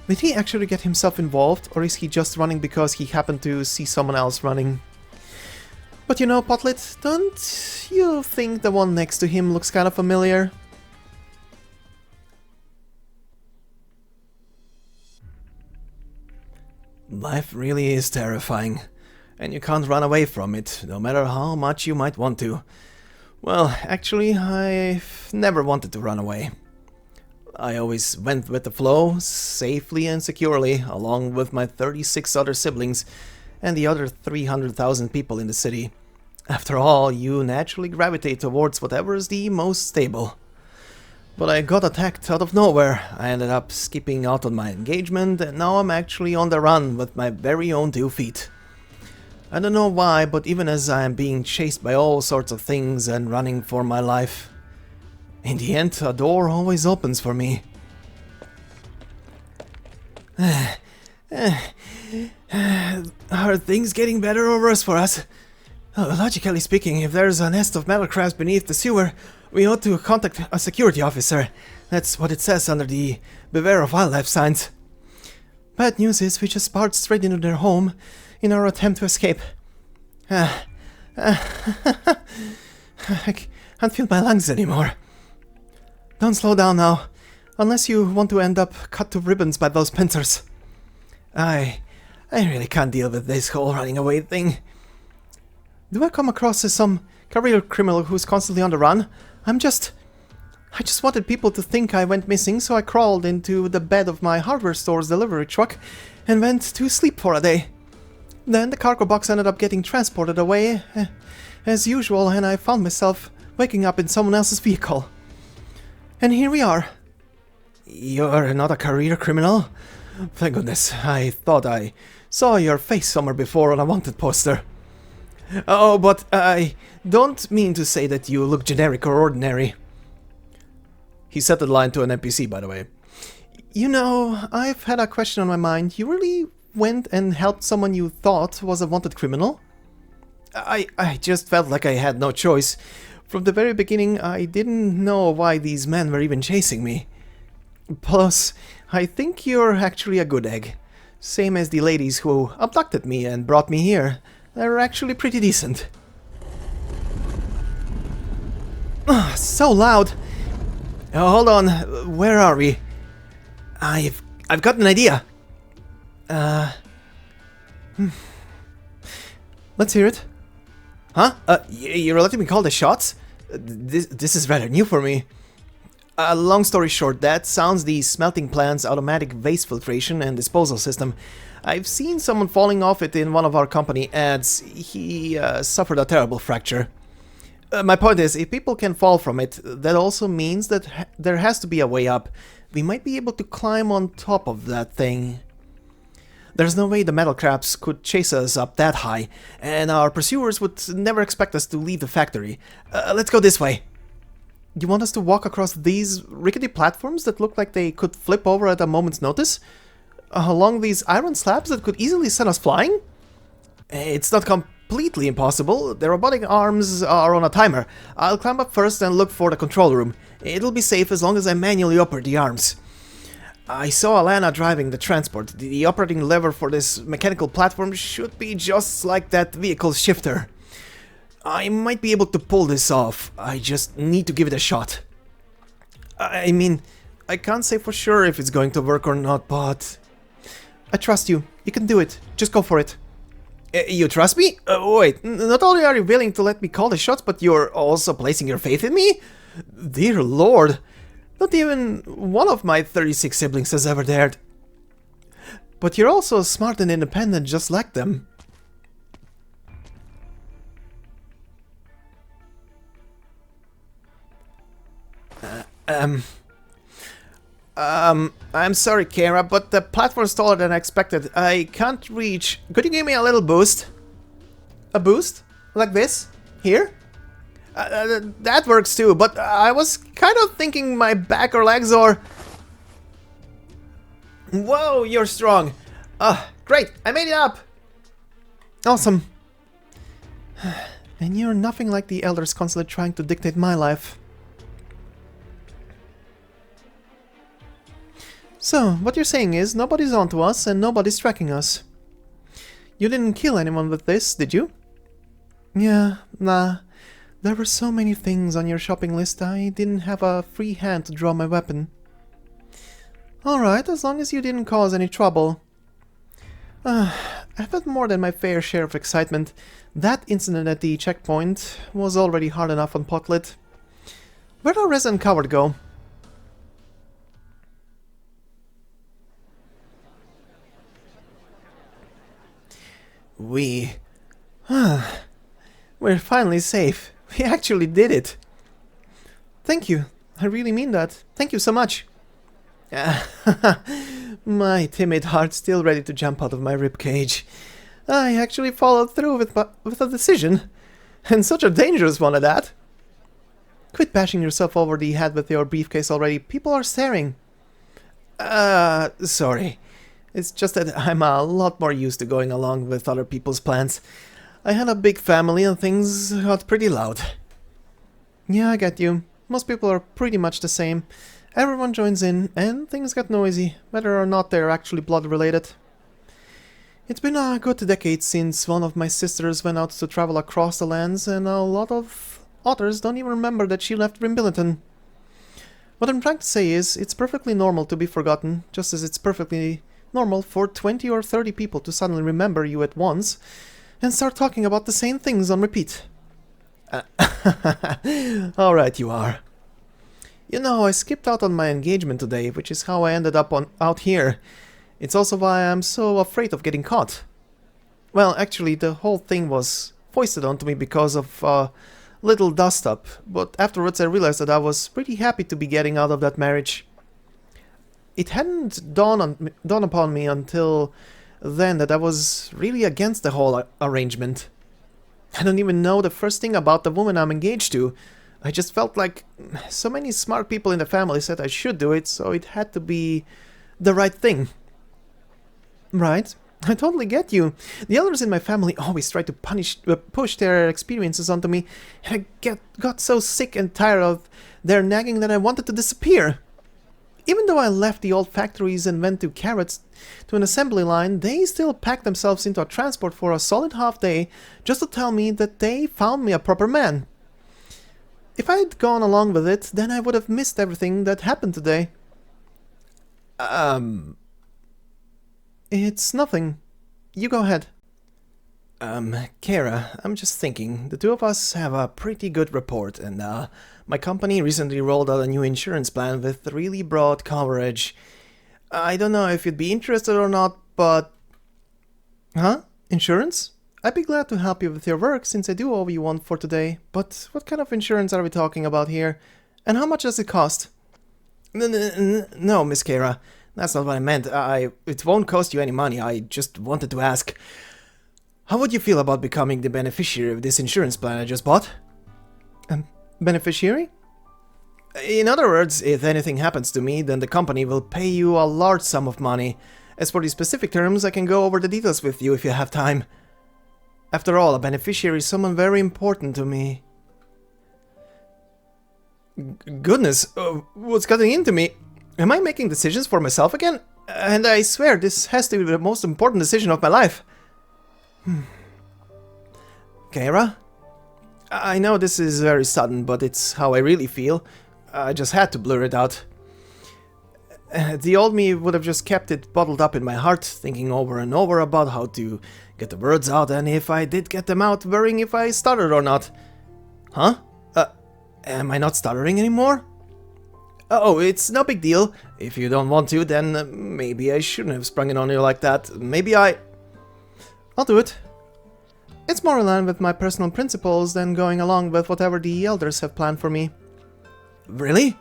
Did he actually get himself involved, or is he just running because he happened to see someone else running? But you know, Potlit, don't you think the one next to him looks kind of familiar? Life really is terrifying, and you can't run away from it, no matter how much you might want to. Well, actually, I've never wanted to run away. I always went with the flow, safely and securely, along with my 36 other siblings and the other 300,000 people in the city. After all, you naturally gravitate towards whatever is the most stable. But I got attacked out of nowhere. I ended up skipping out on my engagement, and now I'm actually on the run with my very own 2 feet. I don't know why, but even as I am being chased by all sorts of things and running for my life, in the end, a door always opens for me. Are things getting better or worse for us? Logically speaking, if there's a nest of metal crabs beneath the sewer, we ought to contact a security officer. That's what it says under the Beware of Wildlife signs. Bad news is we just barged straight into their home in our attempt to escape. I can't feel my lungs anymore. Don't slow down now, unless you want to end up cut to ribbons by those pincers. I really can't deal with this whole running away thing. Do I come across as some career criminal who's constantly on the run? I just wanted people to think I went missing, so I crawled into the bed of my hardware store's delivery truck and went to sleep for a day. Then the cargo box ended up getting transported away, as usual, and I found myself waking up in someone else's vehicle. And here we are. You're not a career criminal? Thank goodness, I thought I saw your face somewhere before on a wanted poster. Oh, but I don't mean to say that you look generic or ordinary. He said the line to an NPC, by the way. You know, I've had a question on my mind. You really went and helped someone you thought was a wanted criminal? I just felt like I had no choice. From the very beginning, I didn't know why these men were even chasing me. Plus, I think you're actually a good egg. Same as the ladies who abducted me and brought me here. They're actually pretty decent. So loud. Hold on, where are we? I've got an idea. Let's hear it. Huh? You're letting me call the shots? This is rather new for me. Long story short, that sounds the smelting plant's automatic waste filtration and disposal system. I've seen someone falling off it in one of our company ads. He suffered a terrible fracture. My point is, if people can fall from it, that also means that there has to be a way up. We might be able to climb on top of that thing. There's no way the metal crabs could chase us up that high, and our pursuers would never expect us to leave the factory. Let's go this way. You want us to walk across these rickety platforms that look like they could flip over at a moment's notice? Along these iron slabs that could easily send us flying? It's not completely impossible. The robotic arms are on a timer. I'll climb up first and look for the control room. It'll be safe as long as I manually operate the arms. I saw Alanna driving the transport. The operating lever for this mechanical platform should be just like that vehicle's shifter. I might be able to pull this off. I just need to give it a shot. I mean, I can't say for sure if it's going to work or not, but... I trust you. You can do it. Just go for it. You trust me? Wait, not only are you willing to let me call the shots, but you're also placing your faith in me? Dear Lord. Not even one of my 36 siblings has ever dared. But you're also smart and independent just like them. I'm sorry, Kara, but the platform's taller than I expected. I can't reach. Could you give me a little boost? A boost? Like this? Here? That works too, but I was kind of thinking my back or legs or... Whoa, you're strong. Great, I made it up. Awesome. And you're nothing like the elders constantly trying to dictate my life. So, what you're saying is, nobody's onto us and nobody's tracking us. You didn't kill anyone with this, did you? Yeah, nah. There were so many things on your shopping list, I didn't have a free hand to draw my weapon. Alright, as long as you didn't cause any trouble. I've had more than my fair share of excitement. That incident at the checkpoint was already hard enough on Potlit. Where'd our resident coward go? We're finally safe. We actually did it. Thank you. I really mean that. Thank you so much. My timid heart still ready to jump out of my ribcage. I actually followed through with a decision. And such a dangerous one at that. Quit bashing yourself over the head with your briefcase already. People are staring. Sorry. It's just that I'm a lot more used to going along with other people's plans. I had a big family and things got pretty loud. Yeah, I get you. Most people are pretty much the same. Everyone joins in, and things get noisy, whether or not they're actually blood-related. It's been a good decade since one of my sisters went out to travel across the lands, and a lot of others don't even remember that she left Rim Billiton. What I'm trying to say is, it's perfectly normal to be forgotten, just as it's perfectly normal for 20 or 30 people to suddenly remember you at once, and start talking about the same things on repeat. Alright, you are. You know, I skipped out on my engagement today, which is how I ended up out here. It's also why I'm so afraid of getting caught. Well, actually, the whole thing was foisted onto me because of a little dust-up, but afterwards I realized that I was pretty happy to be getting out of that marriage. It hadn't dawned upon me until then that I was really against the whole arrangement. I don't even know the first thing about the woman I'm engaged to. I just felt like so many smart people in the family said I should do it, so it had to be the right thing. Right? I totally get you. The elders in my family always try to push their experiences onto me, and I got so sick and tired of their nagging that I wanted to disappear. Even though I left the old factories and went to Carrots to an assembly line, they still packed themselves into a transport for a solid half day just to tell me that they found me a proper man. If I had gone along with it, then I would have missed everything that happened today. It's nothing. You go ahead. Kara, I'm just thinking, the two of us have a pretty good rapport, and, my company recently rolled out a new insurance plan with really broad coverage. I don't know if you'd be interested or not, but... Huh? Insurance? I'd be glad to help you with your work, since I do owe you one for today. But what kind of insurance are we talking about here? And how much does it cost? No, Miss Kara. That's not what I meant. It won't cost you any money. I just wanted to ask... How would you feel about becoming the beneficiary of this insurance plan I just bought? Beneficiary? In other words, if anything happens to me, then the company will pay you a large sum of money. As for the specific terms, I can go over the details with you if you have time. After all, a beneficiary is someone very important to me. Goodness, what's getting into me? Am I making decisions for myself again? And I swear, this has to be the most important decision of my life. Kara? I know this is very sudden, but it's how I really feel. I just had to blur it out. The old me would have just kept it bottled up in my heart, thinking over and over about how to get the words out, and if I did get them out, worrying if I stuttered or not. Huh? Am I not stuttering anymore? Oh, it's no big deal. If you don't want to, then maybe I shouldn't have sprung it on you like that. Maybe I'll do it. It's more in line with my personal principles than going along with whatever the elders have planned for me. Really?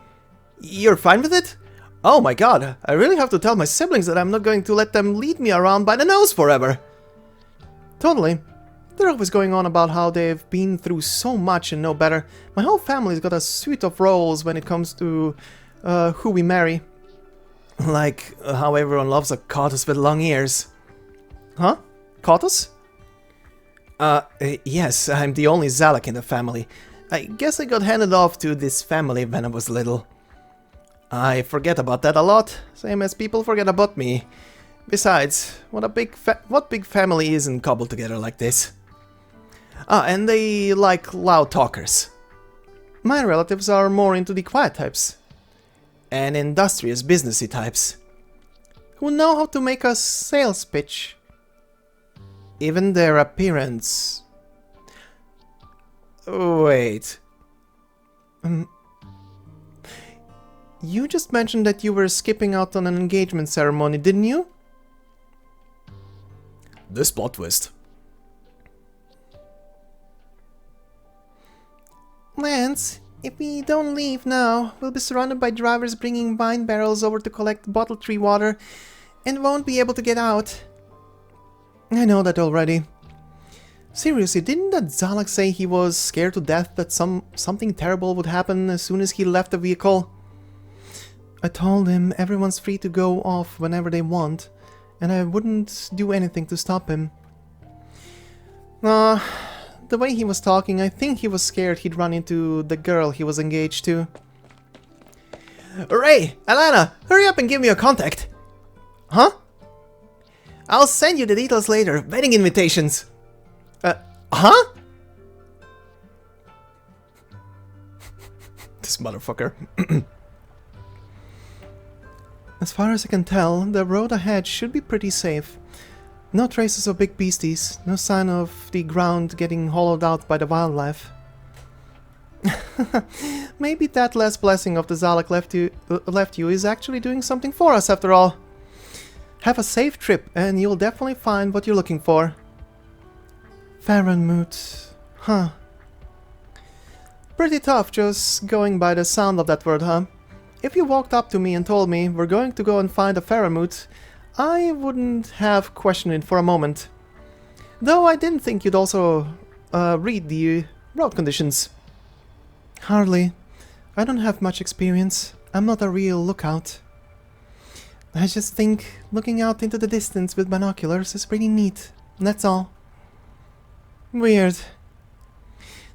You're fine with it? Oh my god, I really have to tell my siblings that I'm not going to let them lead me around by the nose forever. Totally. They're always going on about how they've been through so much and know better. My whole family's got a suite of roles when it comes to who we marry. Like how everyone loves a Cotus with long ears. Huh? Cotus? Yes, I'm the only Zalak in the family. I guess I got handed off to this family when I was little. I forget about that a lot, same as people forget about me. Besides, what big family isn't cobbled together like this? Ah, and they like loud talkers. My relatives are more into the quiet types. And industrious, businessy types. Who know how to make a sales pitch. Even their appearance... Wait... You just mentioned that you were skipping out on an engagement ceremony, didn't you? This plot twist. Lance, if we don't leave now, we'll be surrounded by drivers bringing wine barrels over to collect bottled tree water and won't be able to get out. I know that already. Seriously, didn't that Zalak say he was scared to death that something terrible would happen as soon as he left the vehicle? I told him everyone's free to go off whenever they want, and I wouldn't do anything to stop him. The way he was talking, I think he was scared he'd run into the girl he was engaged to. Ray! Alanna! Hurry up and give me your contact! Huh? I'll send you the details later. Wedding invitations. Huh? This motherfucker. As far as I can tell, the road ahead should be pretty safe. No traces of big beasties, no sign of the ground getting hollowed out by the wildlife. Maybe that last blessing of the Zalak left you is actually doing something for us after all. Have a safe trip and you'll definitely find what you're looking for. Faranmut. Huh. Pretty tough just going by the sound of that word, huh? If you walked up to me and told me we're going to go and find a Faranmut, I wouldn't have questioned it for a moment. Though I didn't think you'd also read the road conditions. Hardly. I don't have much experience. I'm not a real lookout. I just think looking out into the distance with binoculars is pretty neat. That's all. Weird.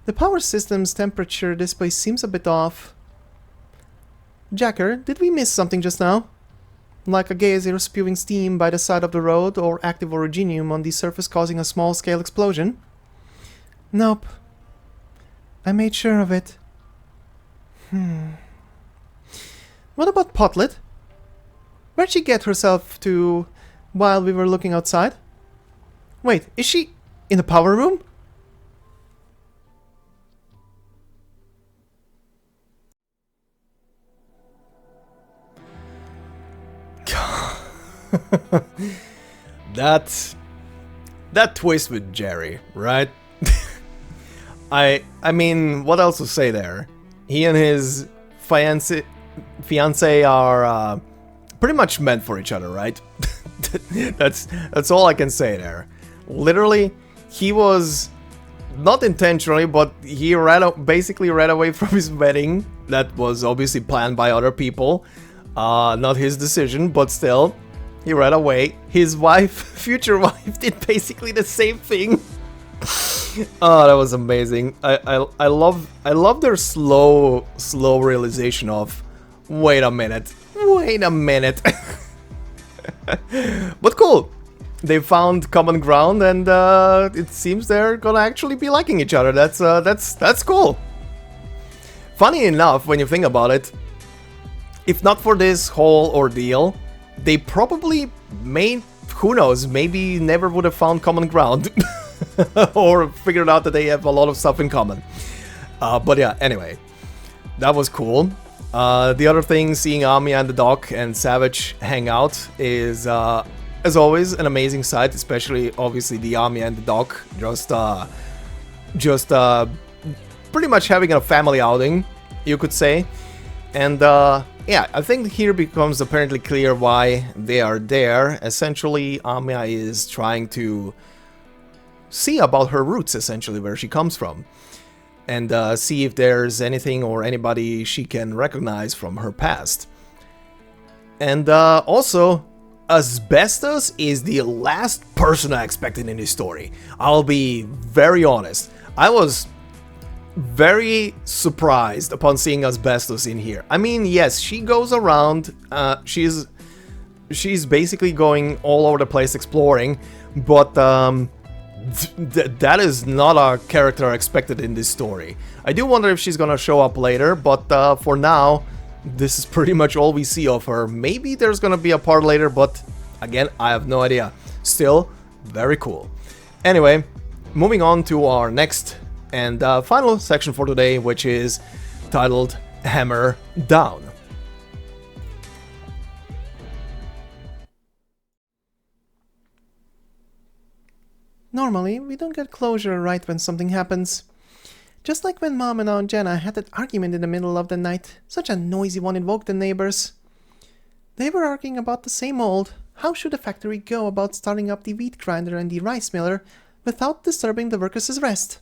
The power system's temperature display seems a bit off. Jacker, did we miss something just now? Like a geyser spewing steam by the side of the road or active originium on the surface causing a small-scale explosion? Nope. I made sure of it. What about Potlet? Where'd she get herself to while we were looking outside? Wait, is she in the power room? that twist with Jerry, right? I mean, what else to say there? He and his fiance are pretty much meant for each other, right? that's all I can say there. Literally, he was not intentionally, but he basically ran away from his wedding. That was obviously planned by other people, not his decision, but still. He ran away. His wife, future wife, did basically the same thing. Oh, that was amazing. I love their slow realization of, wait a minute. But cool. They found common ground, and it seems they're gonna actually be liking each other. That's cool. Funny enough, when you think about it, if not for this whole ordeal, they probably who knows, maybe never would have found common ground. Or figured out that they have a lot of stuff in common. But yeah, anyway. That was cool. The other thing, seeing Amiya and the Doc and Savage hang out is, as always, an amazing sight. Especially, obviously, the Amiya and the Doc. Just pretty much having a family outing, you could say. And yeah, I think here becomes apparently clear why they are there. Essentially, Amiya is trying to see about her roots, essentially, where she comes from. And see if there's anything or anybody she can recognize from her past. And also, Asbestos is the last person I expected in this story. I'll be very honest. I was very surprised upon seeing Asbestos in here. I mean, yes, she goes around, she's basically going all over the place exploring, but that is not a character I expected in this story. I do wonder if she's gonna show up later, but for now, this is pretty much all we see of her. Maybe there's gonna be a part later, but again, I have no idea. Still, very cool. Anyway, moving on to our next and final section for today, which is titled Hammer Down. Normally, we don't get closure right when something happens. Just like when Mom and Aunt Jenna had that argument in the middle of the night. Such a noisy one, it woke the neighbors. They were arguing about the same old, how should the factory go about starting up the wheat grinder and the rice miller without disturbing the workers' rest?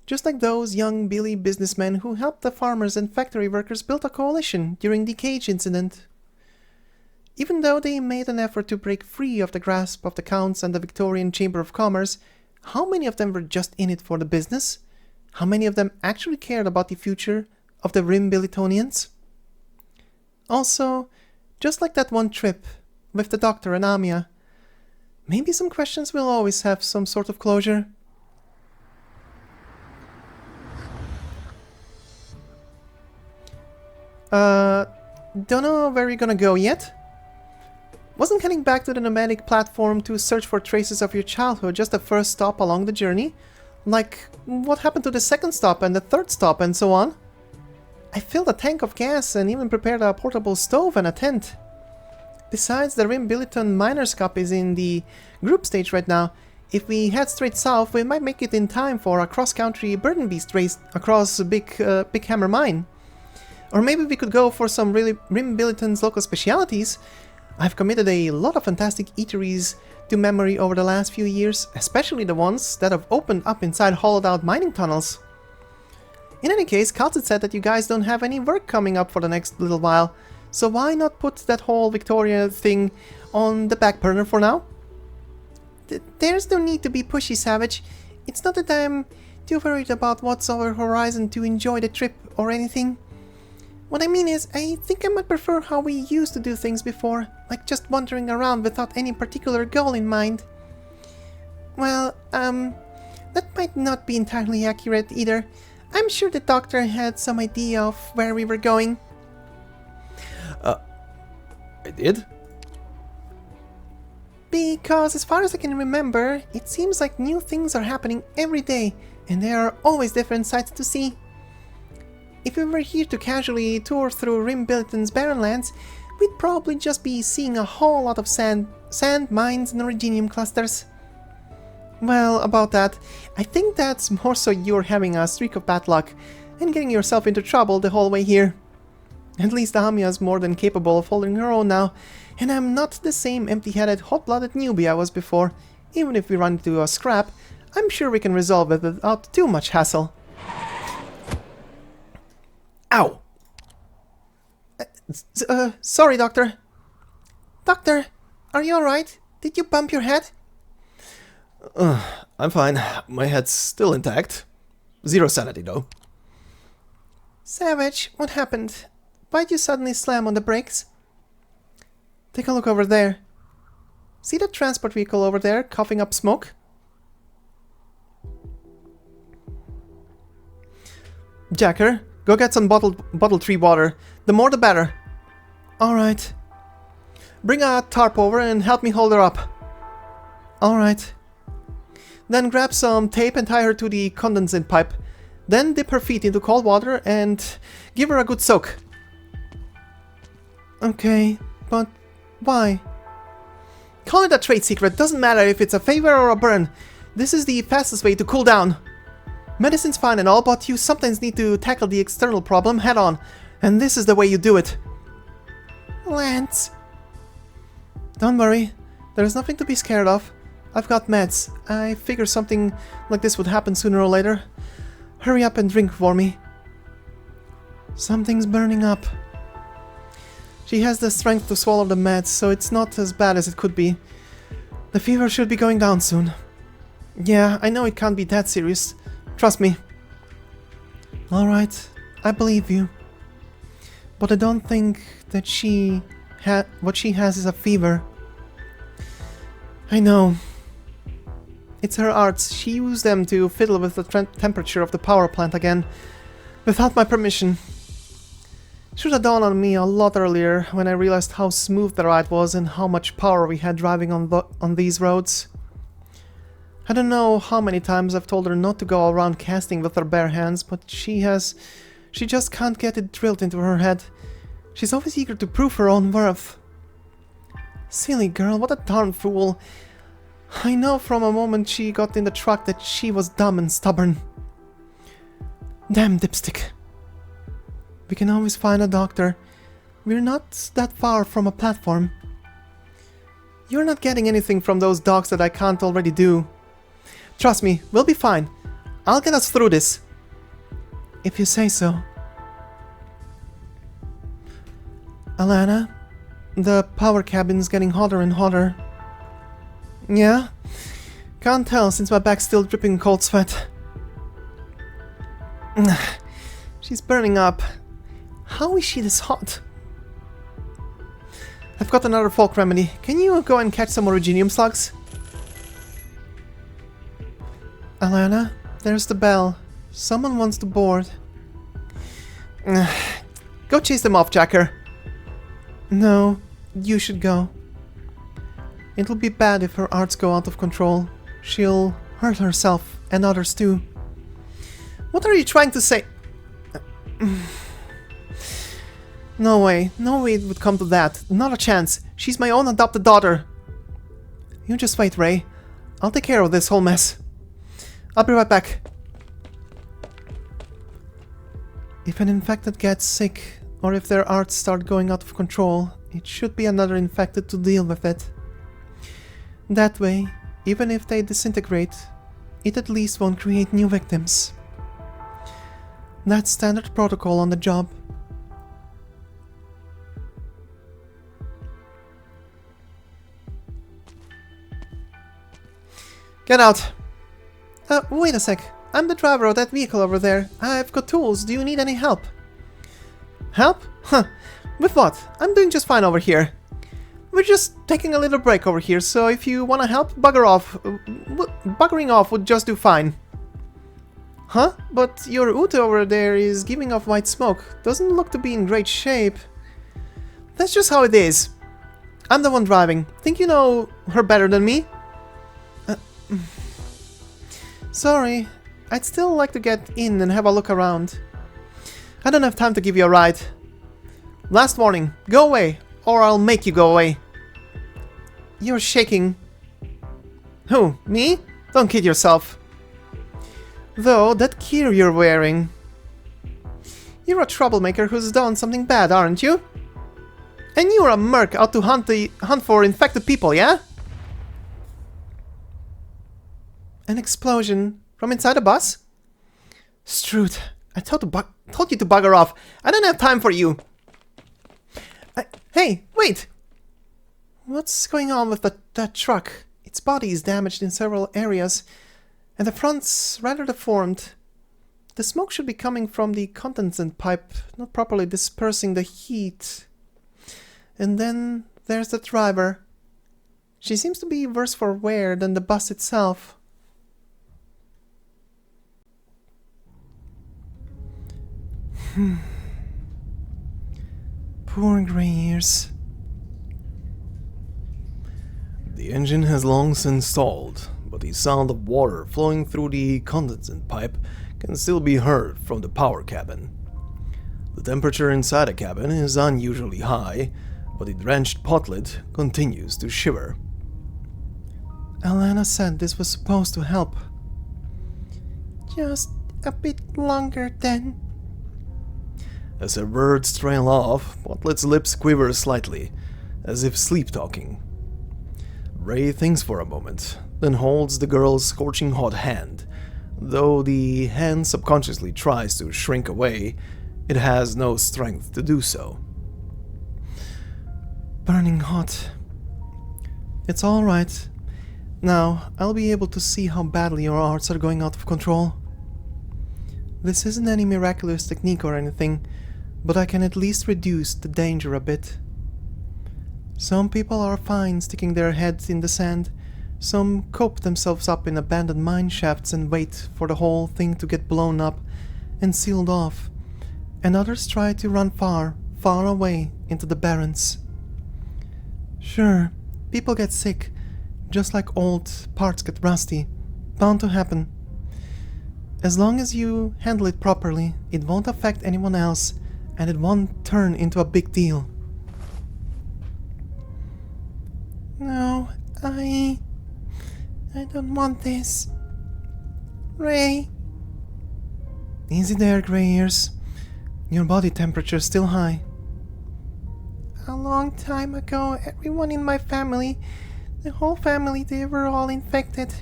Just like those young Billy businessmen who helped the farmers and factory workers build a coalition during the cage incident. Even though they made an effort to break free of the grasp of the Counts and the Victorian Chamber of Commerce, how many of them were just in it for the business? How many of them actually cared about the future of the Rim Billitonians? Also, just like that one trip with the doctor and Amiya, maybe some questions will always have some sort of closure. Don't know where you're gonna go yet? Wasn't heading back to the nomadic platform to search for traces of your childhood just the first stop along the journey? Like, what happened to the second stop and the third stop and so on? I filled a tank of gas and even prepared a portable stove and a tent. Besides, the Rim Billiton Miners' Cup is in the group stage right now. If we head straight south, we might make it in time for a cross-country burden beast race across Big Hammer Mine. Or maybe we could go for some really Rim Billiton's local specialities. I've committed a lot of fantastic eateries to memory over the last few years, especially the ones that have opened up inside hollowed-out mining tunnels. In any case, Kalsit said that you guys don't have any work coming up for the next little while, so why not put that whole Victoria thing on the back burner for now? There's no need to be pushy, Savage. It's not that I'm too worried about what's over horizon to enjoy the trip or anything. What I mean is, I think I might prefer how we used to do things before, like just wandering around without any particular goal in mind. Well, that might not be entirely accurate either. I'm sure the doctor had some idea of where we were going. I did? Because as far as I can remember, it seems like new things are happening every day, and there are always different sights to see. If we were here to casually tour through Rim Billiton's barren lands, we'd probably just be seeing a whole lot of sand mines, and originium clusters. Well, about that, I think that's more so you're having a streak of bad luck and getting yourself into trouble the whole way here. At least Amiya's more than capable of holding her own now, and I'm not the same empty-headed, hot-blooded newbie I was before. Even if we run into a scrap, I'm sure we can resolve it without too much hassle. Ow! Sorry, Doctor. Doctor, are you alright? Did you bump your head? I'm fine. My head's still intact. Zero sanity, though. Savage, what happened? Why'd you suddenly slam on the brakes? Take a look over there. See that transport vehicle over there, coughing up smoke? Jacker, go get some bottled tree water. The more the better. Alright. Bring a tarp over and help me hold her up. Alright. Then grab some tape and tie her to the condensate pipe. Then dip her feet into cold water and give her a good soak. Okay, but why? Call it a trade secret, doesn't matter if it's a favor or a burn. This is the fastest way to cool down. Medicine's fine and all, but you sometimes need to tackle the external problem head on, and this is the way you do it. Lance! Don't worry, there's nothing to be scared of. I've got meds. I figure something like this would happen sooner or later. Hurry up and drink for me. Something's burning up. She has the strength to swallow the meds, so it's not as bad as it could be. The fever should be going down soon. Yeah, I know it can't be that serious. Trust me. Alright, I believe you. But I don't think that what she has is a fever. I know. It's her arts. She used them to fiddle with the temperature of the power plant again, without my permission. Should have dawned on me a lot earlier when I realized how smooth the ride was and how much power we had driving on these roads. I don't know how many times I've told her not to go around casting with her bare hands, but she just can't get it drilled into her head. She's always eager to prove her own worth. Silly girl, what a darn fool. I know from a moment she got in the truck that she was dumb and stubborn. Damn dipstick. We can always find a doctor. We're not that far from a platform. You're not getting anything from those dogs that I can't already do. Trust me, we'll be fine. I'll get us through this. If you say so. Alanna, the power cabin's getting hotter and hotter. Yeah? Can't tell since my back's still dripping cold sweat. She's burning up. How is she this hot? I've got another folk remedy. Can you go and catch some originium slugs? Alanna, there's the bell. Someone wants to board. Go chase them off, Jacker. No, you should go. It'll be bad if her arts go out of control. She'll hurt herself and others too. What are you trying to say? No way it would come to that. Not a chance. She's my own adopted daughter. You just wait, Ray. I'll take care of this whole mess. I'll be right back. If an infected gets sick, or if their arts start going out of control, it should be another infected to deal with it. That way, even if they disintegrate, it at least won't create new victims. That's standard protocol on the job. Get out! Wait a sec. I'm the driver of that vehicle over there. I've got tools. Do you need any help? Help? Huh. With what? I'm doing just fine over here. We're just taking a little break over here, so if you wanna help, bugger off. Buggering off would just do fine. Huh? But your Ute over there is giving off white smoke. Doesn't look to be in great shape. That's just how it is. I'm the one driving. Think you know her better than me? Sorry. I'd still like to get in and have a look around. I don't have time to give you a ride. Last warning. Go away, or I'll make you go away. You're shaking. Who? Me? Don't kid yourself. Though, that gear you're wearing... You're a troublemaker who's done something bad, aren't you? And you're a merc out to hunt for infected people, yeah? An explosion from inside a bus? Stroot, I told you to bugger off. I don't have time for you. Hey, wait! What's going on with that truck? Its body is damaged in several areas, and the front's rather deformed. The smoke should be coming from the condensate pipe, not properly dispersing the heat. And then there's the driver. She seems to be worse for wear than the bus itself. Poor grey ears. The engine has long since stalled, but the sound of water flowing through the condensate pipe can still be heard from the power cabin. The temperature inside the cabin is unusually high, but the drenched potlet continues to shiver. Alanna said this was supposed to help. Just a bit longer then. As her words trail off, Potlet's lips quiver slightly, as if sleep-talking. Ray thinks for a moment, then holds the girl's scorching hot hand. Though the hand subconsciously tries to shrink away, it has no strength to do so. Burning hot. It's alright. Now, I'll be able to see how badly your arts are going out of control. This isn't any miraculous technique or anything, but I can at least reduce the danger a bit. Some people are fine sticking their heads in the sand. Some cope themselves up in abandoned mine shafts and wait for the whole thing to get blown up and sealed off. And others try to run far, far away into the barrens. Sure, people get sick, just like old parts get rusty. Bound to happen. As long as you handle it properly, it won't affect anyone else, and it won't turn into a big deal. No, I don't want this. Ray. Easy there, Grey Ears. Your body temperature's still high. A long time ago, everyone in my family, the whole family, they were all infected.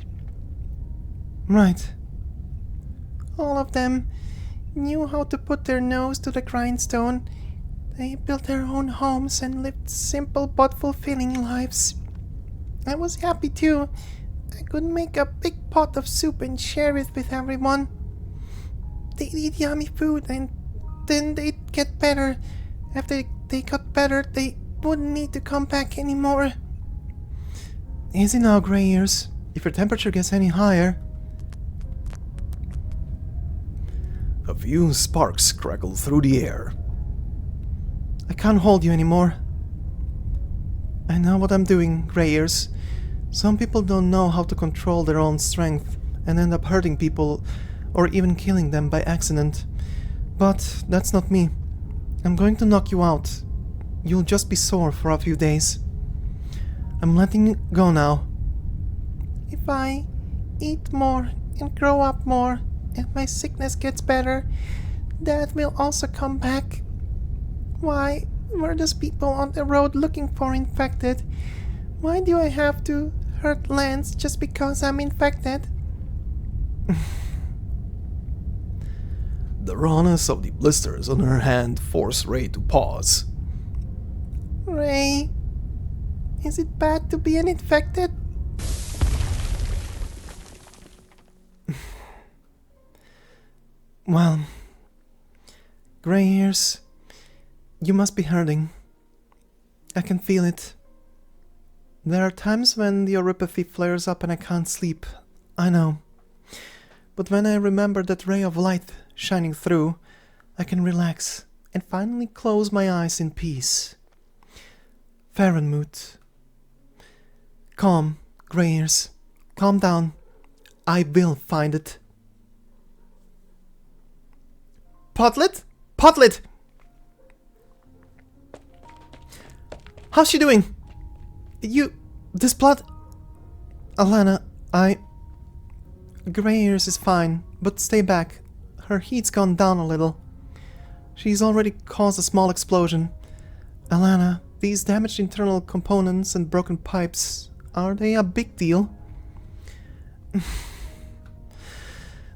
Right. All of them knew how to put their nose to the grindstone. They built their own homes and lived simple but fulfilling lives. I was happy too. I could make a big pot of soup and share it with everyone. They'd eat yummy food and then they'd get better. After they got better, they wouldn't need to come back anymore. Easy now, Grey Ears. If your temperature gets any higher... A few sparks crackle through the air. I can't hold you anymore. I know what I'm doing, Grey Ears. Some people don't know how to control their own strength and end up hurting people or even killing them by accident. But that's not me. I'm going to knock you out. You'll just be sore for a few days. I'm letting you go now. If I eat more and grow up more and my sickness gets better, that will also come back. Why were those people on the road looking for infected? Why do I have to hurt Lance just because I'm infected? The rawness of the blisters on her hand force Ray to pause. Ray, is it bad to be an infected? Well, Grey Ears, you must be hurting. I can feel it. There are times when the neuropathy flares up and I can't sleep. I know. But when I remember that ray of light shining through, I can relax and finally close my eyes in peace. Fahrenmut. Calm, Grey Ears. Calm down. I will find it. Potlet? Potlet! How's she doing? This blood... Alanna, Grey Ears is fine, but stay back. Her heat's gone down a little. She's already caused a small explosion. Alanna, these damaged internal components and broken pipes, are they a big deal?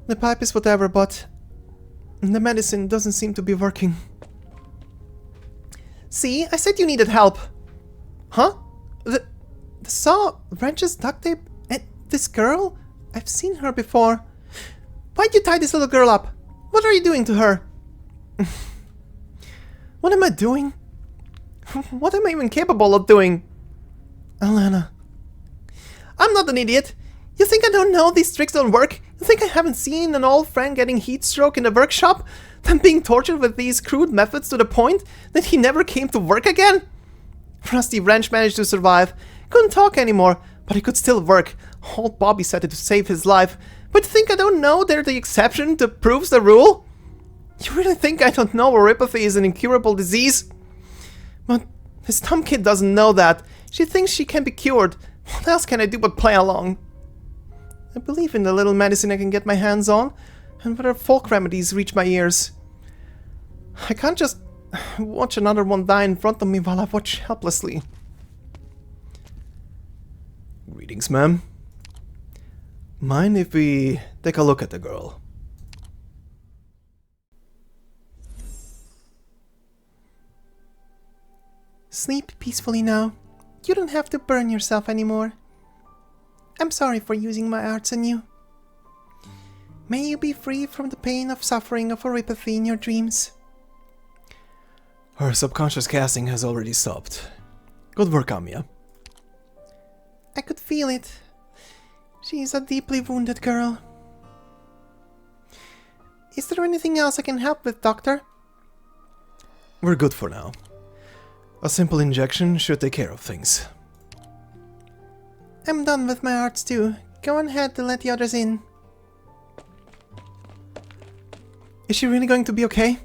The pipe is whatever, but the medicine doesn't seem to be working. See, I said you needed help. Huh? The saw, wrenches, duct tape, and this girl? I've seen her before. Why'd you tie this little girl up? What are you doing to her? What am I doing? What am I even capable of doing? Alanna. I'm not an idiot. You think I don't know these tricks don't work? You think I haven't seen an old friend getting heat stroke in the workshop? Then being tortured with these crude methods to the point that he never came to work again? Rusty Wrench managed to survive. Couldn't talk anymore, but he could still work. Old Bobby said it to save his life. But you think I don't know they're the exception that proves the rule? You really think I don't know neuropathy is an incurable disease? But this dumb kid doesn't know that. She thinks she can be cured. What else can I do but play along? I believe in the little medicine I can get my hands on, and whether folk remedies reach my ears. I can't just watch another one die in front of me while I watch helplessly. Greetings, ma'am. Mind if we take a look at the girl? Sleep peacefully now. You don't have to burn yourself anymore. I'm sorry for using my arts on you. May you be free from the pain of suffering of oripathy in your dreams. Her subconscious casting has already stopped. Good work, Amiya. I could feel it. She is a deeply wounded girl. Is there anything else I can help with, Doctor? We're good for now. A simple injection should take care of things. I'm done with my arts too. Go on ahead to let the others in. Is she really going to be okay?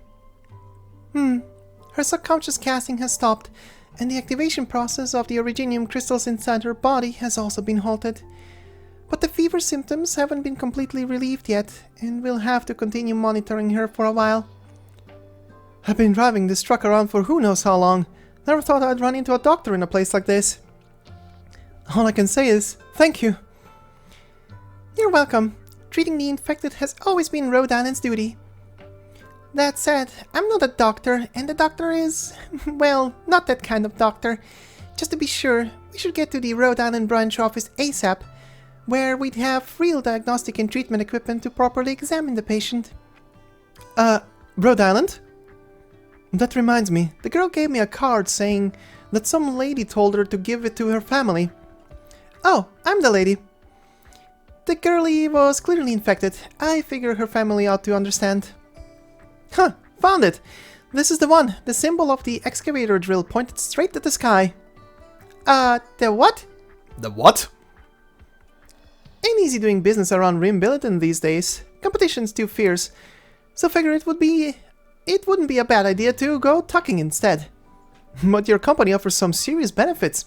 Her subconscious casting has stopped, and the activation process of the originium crystals inside her body has also been halted. But the fever symptoms haven't been completely relieved yet, and we'll have to continue monitoring her for a while. I've been driving this truck around for who knows how long. Never thought I'd run into a doctor in a place like this. All I can say is, thank you. You're welcome. Treating the infected has always been Rhode Island's duty. That said, I'm not a doctor, and the doctor is, well, not that kind of doctor. Just to be sure, we should get to the Rhode Island branch office ASAP, where we'd have real diagnostic and treatment equipment to properly examine the patient. Rhode Island? That reminds me, the girl gave me a card saying that some lady told her to give it to her family. Oh, I'm the lady. The girlie was clearly infected. I figure her family ought to understand. Huh, found it! This is the one, the symbol of the excavator drill pointed straight at the sky. The what? The what? Ain't easy doing business around Rim Billiton these days. Competition's too fierce. So figure it wouldn't be a bad idea to go tucking instead. But your company offers some serious benefits.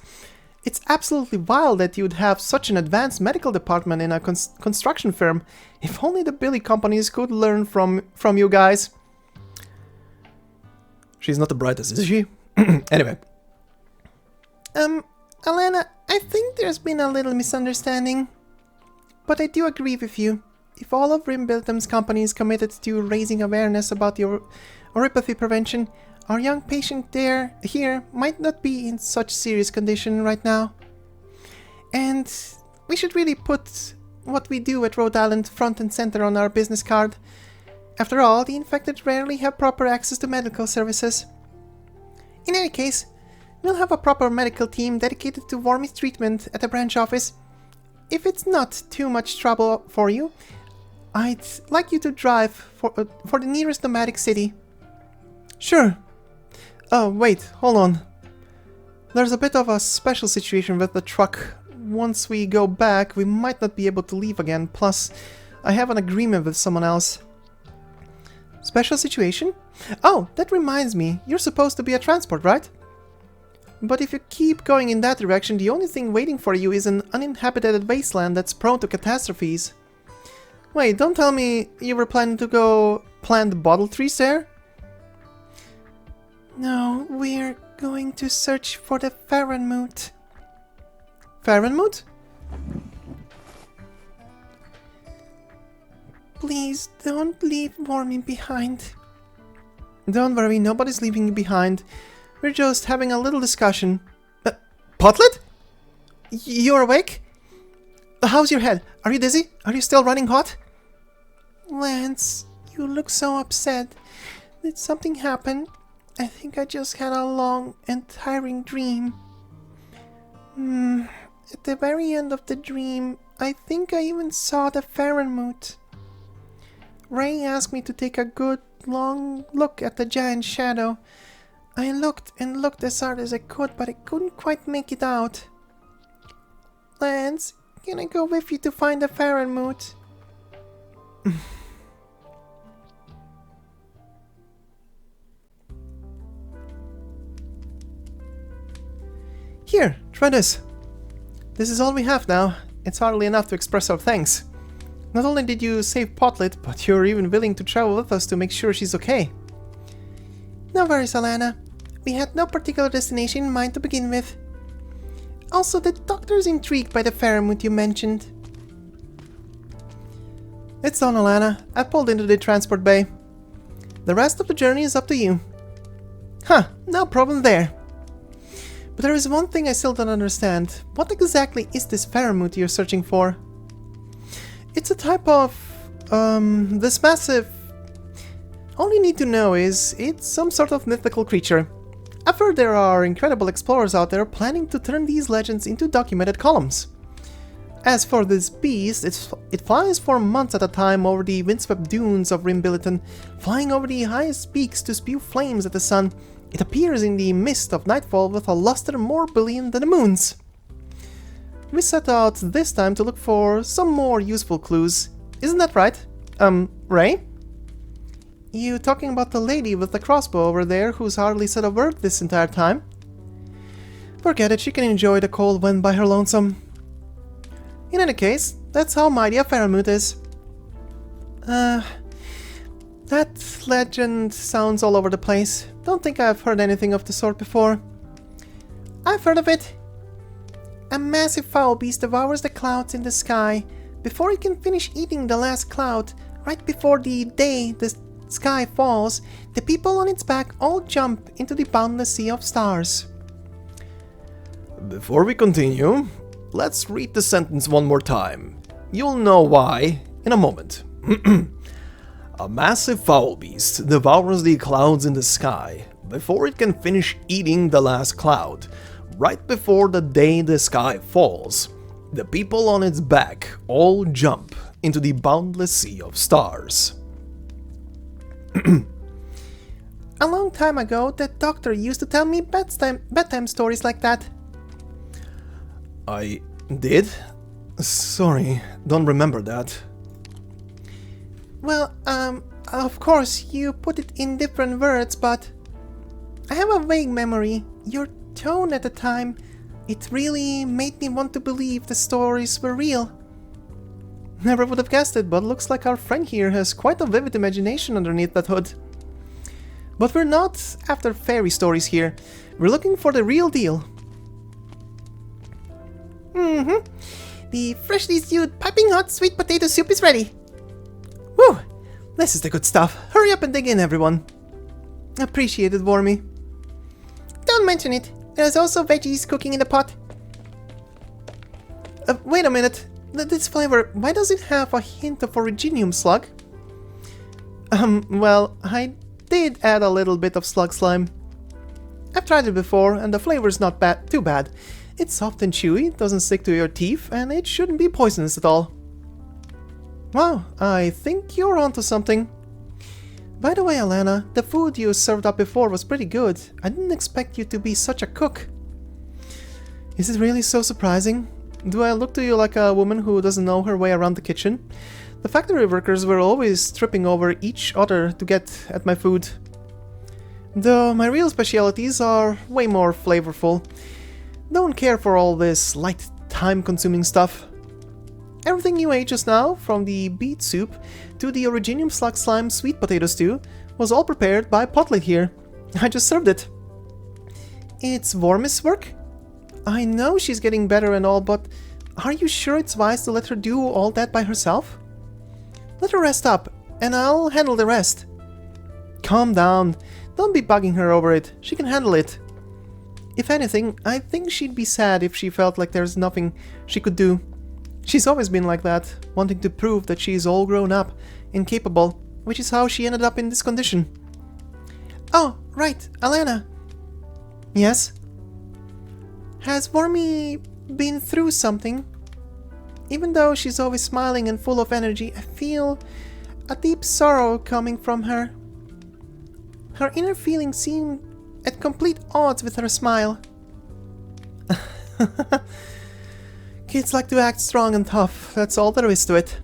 It's absolutely wild that you'd have such an advanced medical department in a construction firm. If only the Billy companies could learn from you guys. She's not the brightest, is she? Anyway. Alanna, I think there's been a little misunderstanding. But I do agree with you. If all of Rim Billiton's companies committed to raising awareness about the oripathy prevention, our young patient here might not be in such serious condition right now. And we should really put what we do at Rhode Island front and center on our business card. After all, the infected rarely have proper access to medical services. In any case, we'll have a proper medical team dedicated to Warmy's treatment at the branch office. If it's not too much trouble for you, I'd like you to drive for the nearest nomadic city. Sure. Oh, wait, hold on. There's a bit of a special situation with the truck. Once we go back, we might not be able to leave again. Plus, I have an agreement with someone else. Special situation? Oh, that reminds me. You're supposed to be a transport, right? But if you keep going in that direction, the only thing waiting for you is an uninhabited wasteland that's prone to catastrophes. Wait, don't tell me you were planning to go plant bottle trees there? No, we're going to search for the Farenmoot. Farenmoot? Please don't leave Warmy behind. Don't worry, nobody's leaving you behind. We're just having a little discussion. Potlet? You're awake? How's your head? Are you dizzy? Are you still running hot? Lance, you look so upset. Did something happen? I think I just had a long and tiring dream. At the very end of the dream, I think I even saw the Farenmoot. Ray asked me to take a good, long look at the giant shadow. I looked and looked as hard as I could, but I couldn't quite make it out. Lance, can I go with you to find the Farenmoot? Here, try this. This is all we have now. It's hardly enough to express our thanks. Not only did you save Potlet, but you're even willing to travel with us to make sure she's okay. No worries, Alanna. We had no particular destination in mind to begin with. Also, the doctor's intrigued by the Faramut you mentioned. It's done, Alanna. I pulled into the transport bay. The rest of the journey is up to you. Huh, no problem there. But there is one thing I still don't understand. What exactly is this Faramut you're searching for? It's a type of, this massive... All you need to know is, it's some sort of mythical creature. I've heard there are incredible explorers out there planning to turn these legends into documented columns. As for this beast, it flies for months at a time over the windswept dunes of Rim Billiton, flying over the highest peaks to spew flames at the sun. It appears in the mist of nightfall with a luster more brilliant than the moon's. We set out this time to look for some more useful clues. Isn't that right? Ray? You talking about the lady with the crossbow over there who's hardly said a word this entire time? Forget it, she can enjoy the cold wind by her lonesome. In any case, that's how mighty a Faramut is. That legend sounds all over the place. Don't think I've heard anything of the sort before. I've heard of it. A massive foul beast devours the clouds in the sky. Before it can finish eating the last cloud, right before the day the sky falls, the people on its back all jump into the boundless sea of stars. Before we continue, let's read the sentence one more time. You'll know why in a moment. A massive foul beast devours the clouds in the sky before it can finish eating the last cloud. Right before the day the sky falls, the people on its back all jump into the boundless sea of stars. A long time ago, that doctor used to tell me bedtime stories like that. I did? Sorry, don't remember that. Well, of course, you put it in different words, but I have a vague memory. Your tone at the time, it really made me want to believe the stories were real. Never would have guessed it, but looks like our friend here has quite a vivid imagination underneath that hood. But we're not after fairy stories here. We're looking for the real deal. The freshly stewed, piping hot sweet potato soup is ready. Whew! This is the good stuff. Hurry up and dig in, everyone. Appreciate it, Warmy. Don't mention it. There's also veggies cooking in the pot. Wait a minute. This flavor, why does it have a hint of originium slug? Well, I did add a little bit of slug slime. I've tried it before, and the flavor's not too bad. It's soft and chewy, doesn't stick to your teeth, and it shouldn't be poisonous at all. Wow, I think you're onto something. By the way, Alanna, the food you served up before was pretty good. I didn't expect you to be such a cook. Is it really so surprising? Do I look to you like a woman who doesn't know her way around the kitchen? The factory workers were always tripping over each other to get at my food. Though my real specialities are way more flavorful. Don't care for all this light, time-consuming stuff. Everything you ate just now, from the beet soup to the originium slug slime sweet potato stew, was all prepared by Potlit here. I just served it. It's Warmy's work? I know she's getting better and all, but are you sure it's wise to let her do all that by herself? Let her rest up, and I'll handle the rest. Calm down. Don't be bugging her over it. She can handle it. If anything, I think she'd be sad if she felt like there's nothing she could do. She's always been like that, wanting to prove that she's all grown up, incapable, which is how she ended up in this condition. Oh, right, Alanna. Yes? Has Warmy been through something? Even though she's always smiling and full of energy, I feel a deep sorrow coming from her. Her inner feelings seem at complete odds with her smile. Kids like to act strong and tough, that's all there is to it.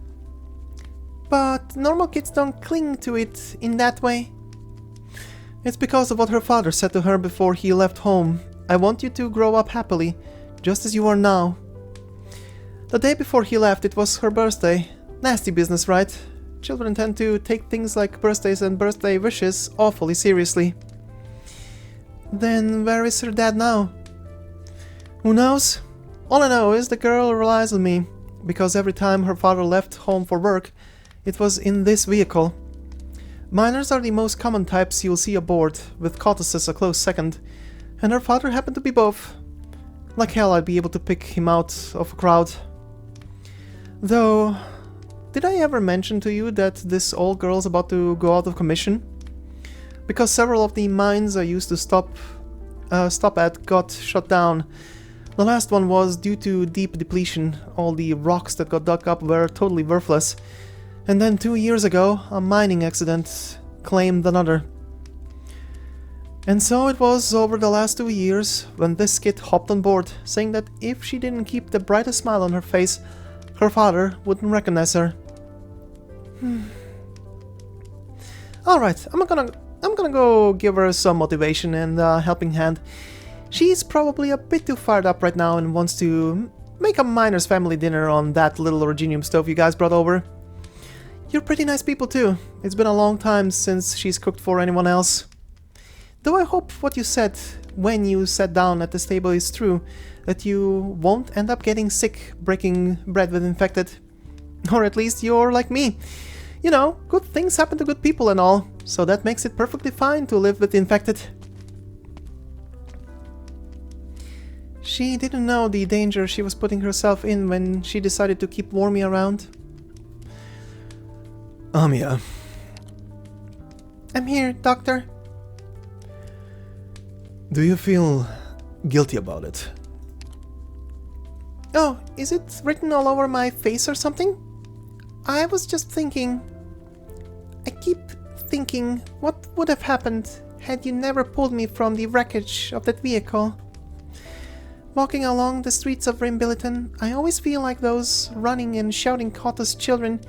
But normal kids don't cling to it in that way. It's because of what her father said to her before he left home. I want you to grow up happily, just as you are now. The day before he left, it was her birthday. Nasty business, right? Children tend to take things like birthdays and birthday wishes awfully seriously. Then where is her dad now? Who knows? All I know is the girl relies on me, because every time her father left home for work, it was in this vehicle. Miners are the most common types you'll see aboard, with courtesses a close second, and her father happened to be both. Like hell I'd be able to pick him out of a crowd. Though, did I ever mention to you that this old girl's about to go out of commission? Because several of the mines I used to stop at got shut down. The last one was due to deep depletion. All the rocks that got dug up were totally worthless. And then 2 years ago, a mining accident claimed another. And so it was over the last 2 years when this kid hopped on board, saying that if she didn't keep the brightest smile on her face, her father wouldn't recognize her. Alright, I'm gonna go give her some motivation and a helping hand. She's probably a bit too fired up right now and wants to make a miner's family dinner on that little originium stove you guys brought over. You're pretty nice people too. It's been a long time since she's cooked for anyone else. Though I hope what you said when you sat down at this table is true, that you won't end up getting sick breaking bread with infected. Or at least you're like me. You know, good things happen to good people and all, so that makes it perfectly fine to live with infected. She didn't know the danger she was putting herself in when she decided to keep Warmy around. Amiya. I'm here, Doctor. Do you feel guilty about it? Oh, is it written all over my face or something? I was just thinking... I keep thinking what would have happened had you never pulled me from the wreckage of that vehicle. Walking along the streets of Rim Billiton, I always feel like those running and shouting Kota's children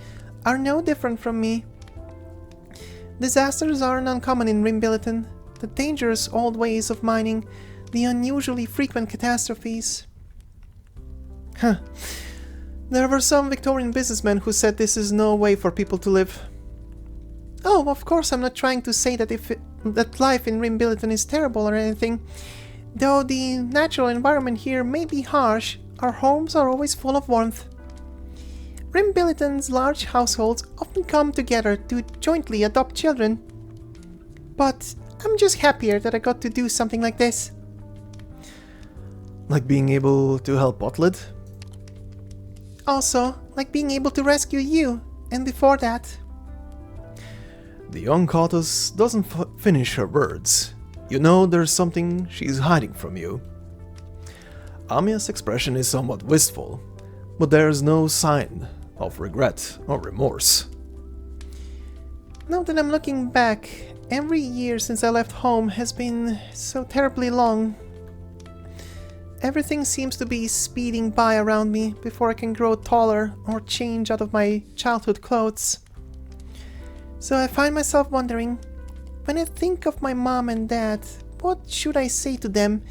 are no different from me. Disasters aren't uncommon in Rim Billiton. The dangerous old ways of mining, the unusually frequent catastrophes. There were some Victorian businessmen who said this is no way for people to live. Oh, of course I'm not trying to say that life in Rim Billiton is terrible or anything. Though the natural environment here may be harsh, our homes are always full of warmth. Rim Billiton's large households often come together to jointly adopt children. But I'm just happier that I got to do something like this. Like being able to help Botlid? Also, like being able to rescue you, and before that. The young Kotas doesn't finish her words. You know there's something she's hiding from you. Amiya's expression is somewhat wistful, but there's no sign of regret or remorse. Now that I'm looking back, every year since I left home has been so terribly long. Everything seems to be speeding by around me before I can grow taller or change out of my childhood clothes. So I find myself wondering, when I think of my mom and dad, what should I say to them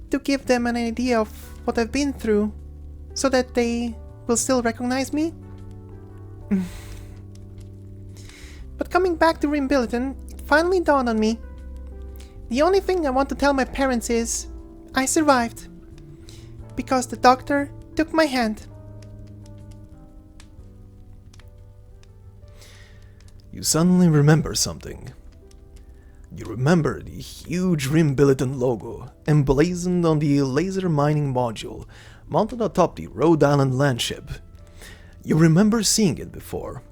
to give them an idea of what I've been through, so that they will still recognize me? But coming back to Rim Billiton, it finally dawned on me. The only thing I want to tell my parents is, I survived. Because the doctor took my hand. You suddenly remember something. You remember the huge Rim Billiton logo emblazoned on the laser mining module mounted atop the Rhode Island landship. You remember seeing it before.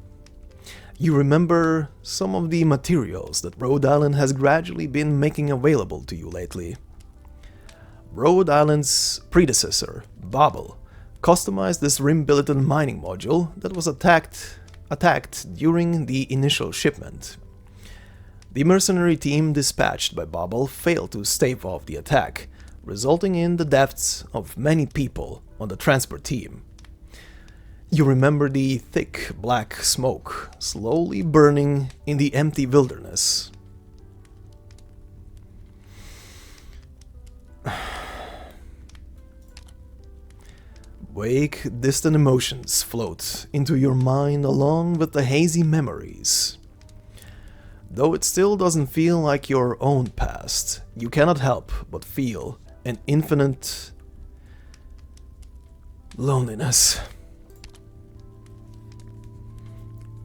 You remember some of the materials that Rhode Island has gradually been making available to you lately. Rhode Island's predecessor, Babel, customized this Rim Billiton mining module that was attacked during the initial shipment. The mercenary team dispatched by Babel failed to stave off the attack, resulting in the deaths of many people on the transport team. You remember the thick black smoke slowly burning in the empty wilderness. Vague, distant emotions float into your mind along with the hazy memories. Though it still doesn't feel like your own past, you cannot help but feel an infinite loneliness.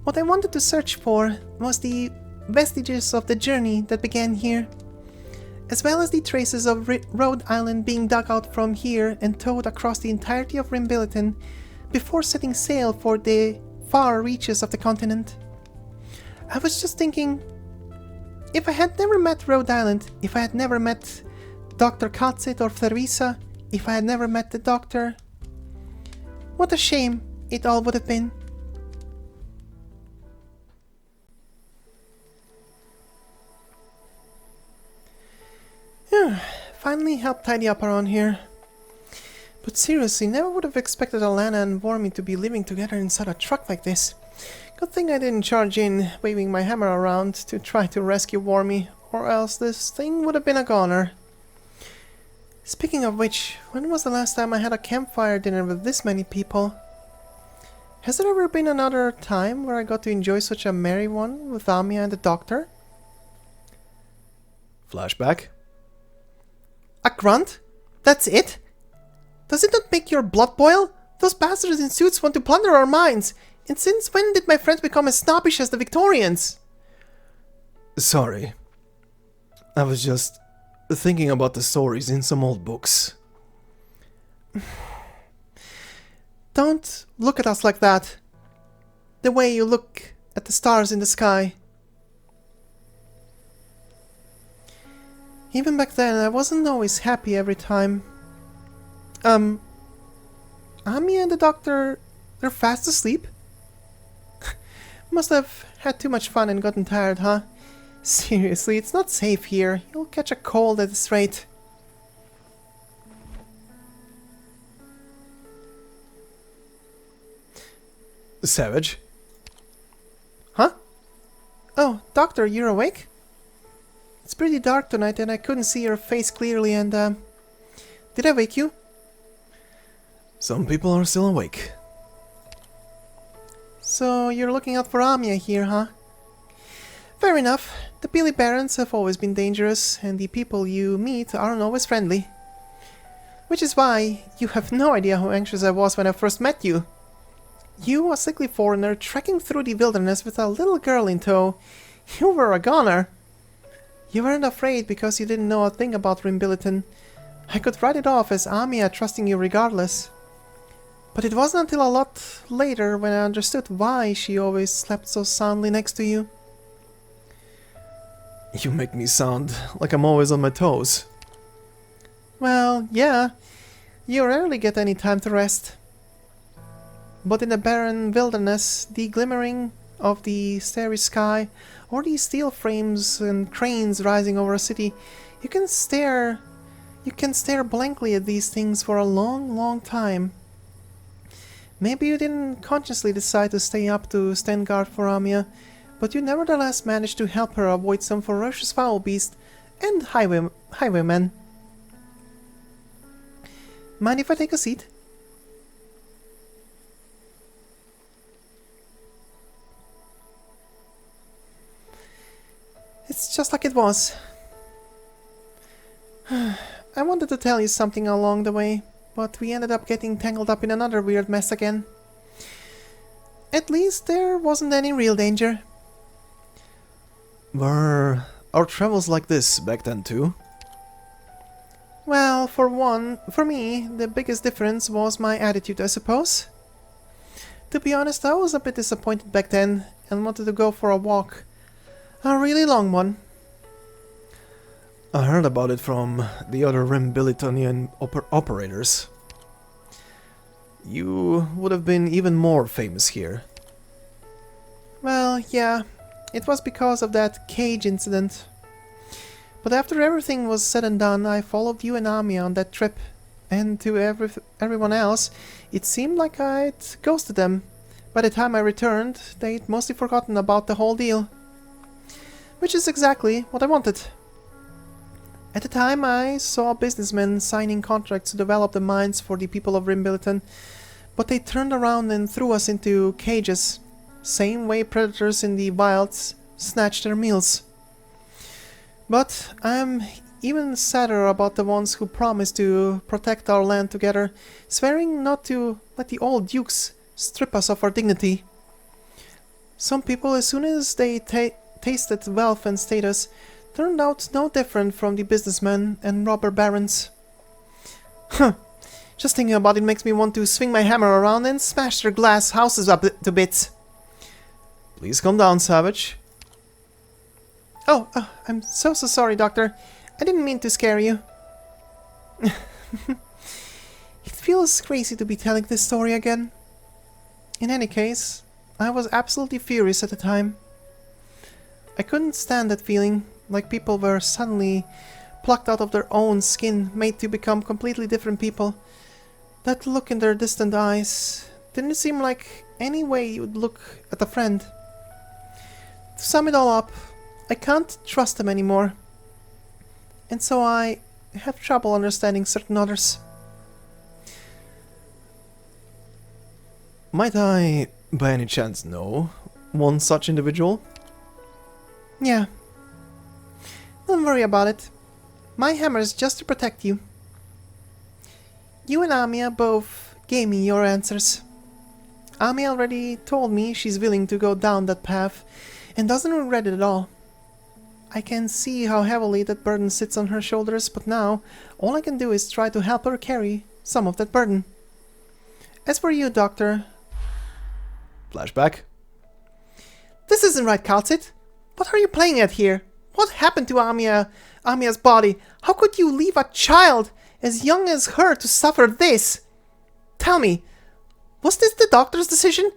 What I wanted to search for was the vestiges of the journey that began here, as well as the traces of Rhode Island being dug out from here and towed across the entirety of Rim Billiton before setting sail for the far reaches of the continent. I was just thinking, if I had never met Rhode Island, if I had never met Dr. Katzit or Theresa, if I had never met the Doctor, what a shame it all would have been. Finally helped tidy up around here. But seriously, never would have expected Alanna and Warmy to be living together inside a truck like this. Good thing I didn't charge in, waving my hammer around to try to rescue Warmy, or else this thing would have been a goner. Speaking of which, when was the last time I had a campfire dinner with this many people? Has there ever been another time where I got to enjoy such a merry one with Amiya and the Doctor? Flashback. A grunt? That's it? Does it not make your blood boil? Those bastards in suits want to plunder our minds. And since when did my friends become as snobbish as the Victorians? Sorry. I was just thinking about the stories in some old books. Don't look at us like that. The way you look at the stars in the sky. Even back then, I wasn't always happy every time. Amiya and the Doctor, they're fast asleep? Must have had too much fun and gotten tired, huh? Seriously, it's not safe here. You'll catch a cold at this rate. Savage? Huh? Oh, Doctor, you're awake? It's pretty dark tonight and I couldn't see your face clearly and, did I wake you? Some people are still awake. So, you're looking out for Amiya here, huh? Fair enough. The Billy Barons have always been dangerous, and the people you meet aren't always friendly. Which is why you have no idea how anxious I was when I first met you. You, a sickly foreigner, trekking through the wilderness with a little girl in tow. You were a goner. You weren't afraid because you didn't know a thing about Rim Billiton. I could write it off as Amiya trusting you regardless. But it wasn't until a lot later when I understood why she always slept so soundly next to you. You make me sound like I'm always on my toes. Well, yeah. You rarely get any time to rest. But in the barren wilderness, the glimmering of the starry sky, or the steel frames and cranes rising over a city, you can stare blankly at these things for a long, long time. Maybe you didn't consciously decide to stay up to stand guard for Amiya, but you nevertheless managed to help her avoid some ferocious foul beast and highwaymen. Mind if I take a seat? It's just like it was. I wanted to tell you something along the way, but we ended up getting tangled up in another weird mess again. At least there wasn't any real danger. Were our travels like this back then too? Well, for me, the biggest difference was my attitude, I suppose. To be honest, I was a bit disappointed back then and wanted to go for a walk. A really long one. I heard about it from the other Rim Billitonian operators. You would have been even more famous here. Well, yeah, it was because of that cage incident. But after everything was said and done, I followed you and Amiya on that trip. And to everyone else, it seemed like I'd ghosted them. By the time I returned, they'd mostly forgotten about the whole deal. Which is exactly what I wanted. At the time, I saw businessmen signing contracts to develop the mines for the people of Rim Billiton, but they turned around and threw us into cages. Same way predators in the wilds snatch their meals. But I'm even sadder about the ones who promised to protect our land together, swearing not to let the old dukes strip us of our dignity. Some people, as soon as they tasted wealth and status, turned out no different from the businessmen and robber barons. Huh. Just thinking about it makes me want to swing my hammer around and smash their glass houses up to bits. Please calm down, Savage. Oh, I'm so sorry, Doctor. I didn't mean to scare you. It feels crazy to be telling this story again. In any case, I was absolutely furious at the time. I couldn't stand that feeling, like people were suddenly plucked out of their own skin, made to become completely different people. That look in their distant eyes didn't seem like any way you'd look at a friend. To sum it all up, I can't trust them anymore. And so I have trouble understanding certain others. Might I, by any chance, know one such individual? Yeah. Don't worry about it. My hammer is just to protect you. You and Amiya both gave me your answers. Amiya already told me she's willing to go down that path and doesn't regret it at all. I can see how heavily that burden sits on her shoulders, but now all I can do is try to help her carry some of that burden. As for you, Doctor... Flashback. This isn't right, Calcit. What are you playing at here? What happened to Amiya's body? How could you leave a child as young as her to suffer this? Tell me, was this the doctor's decision?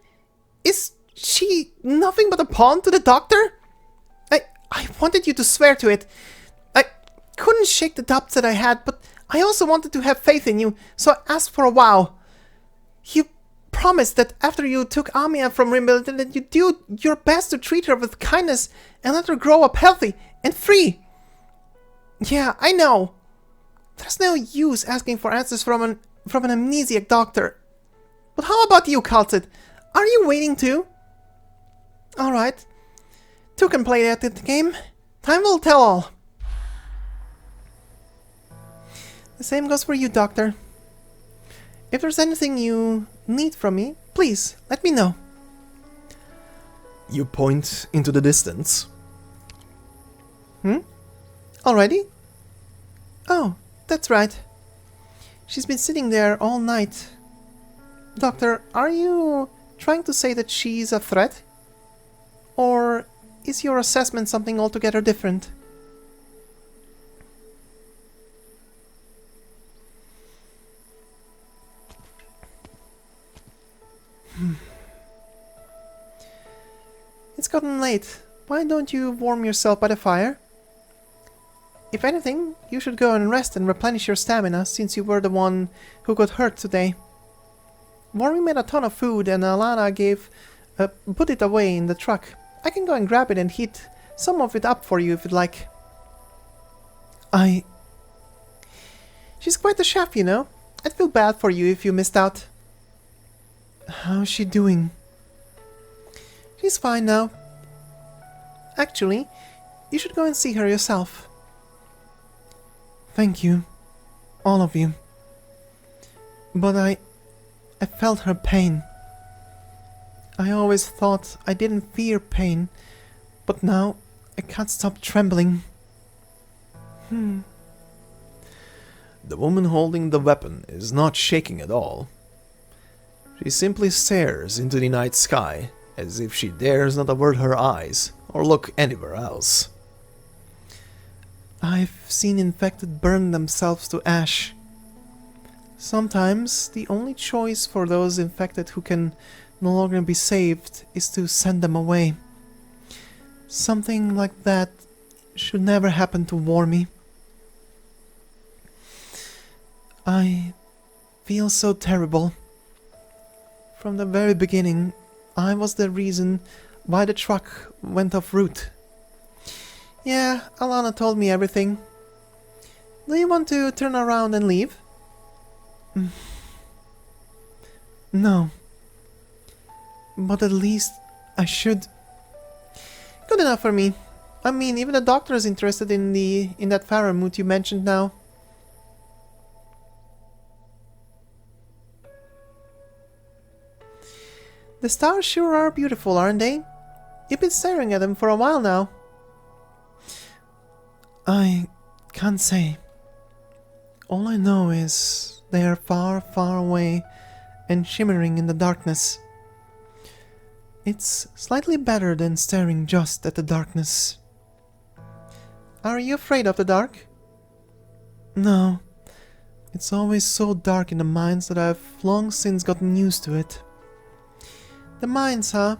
Is she nothing but a pawn to the doctor? I wanted you to swear to it. I couldn't shake the doubts that I had, but I also wanted to have faith in you, so I asked for a vow. You promised that after you took Amiya from Rim Billiton, that you'd do your best to treat her with kindness and let her grow up healthy and free. Yeah, I know. There's no use asking for answers from an amnesiac doctor. But how about you, Calcit? Are you waiting too? Alright. Two can play that game. Time will tell all. The same goes for you, Doctor. If there's anything you need from me, please let me know. You point into the distance. Already? Oh, that's right. She's been sitting there all night. Doctor, are you trying to say that she's a threat? Or is your assessment something altogether different? It's gotten late. Why don't you warm yourself by the fire? If anything, you should go and rest and replenish your stamina, since you were the one who got hurt today. Warmy made a ton of food and Alanna put it away in the truck. I can go and grab it and heat some of it up for you if you'd like. She's quite a chef, you know. I'd feel bad for you if you missed out. How's she doing? She's fine now. Actually, you should go and see her yourself. Thank you. All of you. But I felt her pain. I always thought I didn't fear pain, but now I can't stop trembling. The woman holding the weapon is not shaking at all. She simply stares into the night sky, as if she dares not avert her eyes or look anywhere else. I've seen infected burn themselves to ash. Sometimes the only choice for those infected who can no longer be saved is to send them away. Something like that should never happen to Warmy. I feel so terrible. From the very beginning, I was the reason why the truck went off route. Yeah, Alanna told me everything. Do you want to turn around and leave? No. But at least I should. Good enough for me. I mean, even the doctor is interested in that Faramut you mentioned now. The stars sure are beautiful, aren't they? You've been staring at them for a while now. I can't say. All I know is they are far, far away and shimmering in the darkness. It's slightly better than staring just at the darkness. Are you afraid of the dark? No. It's always so dark in the mines that I've long since gotten used to it. The mines, huh?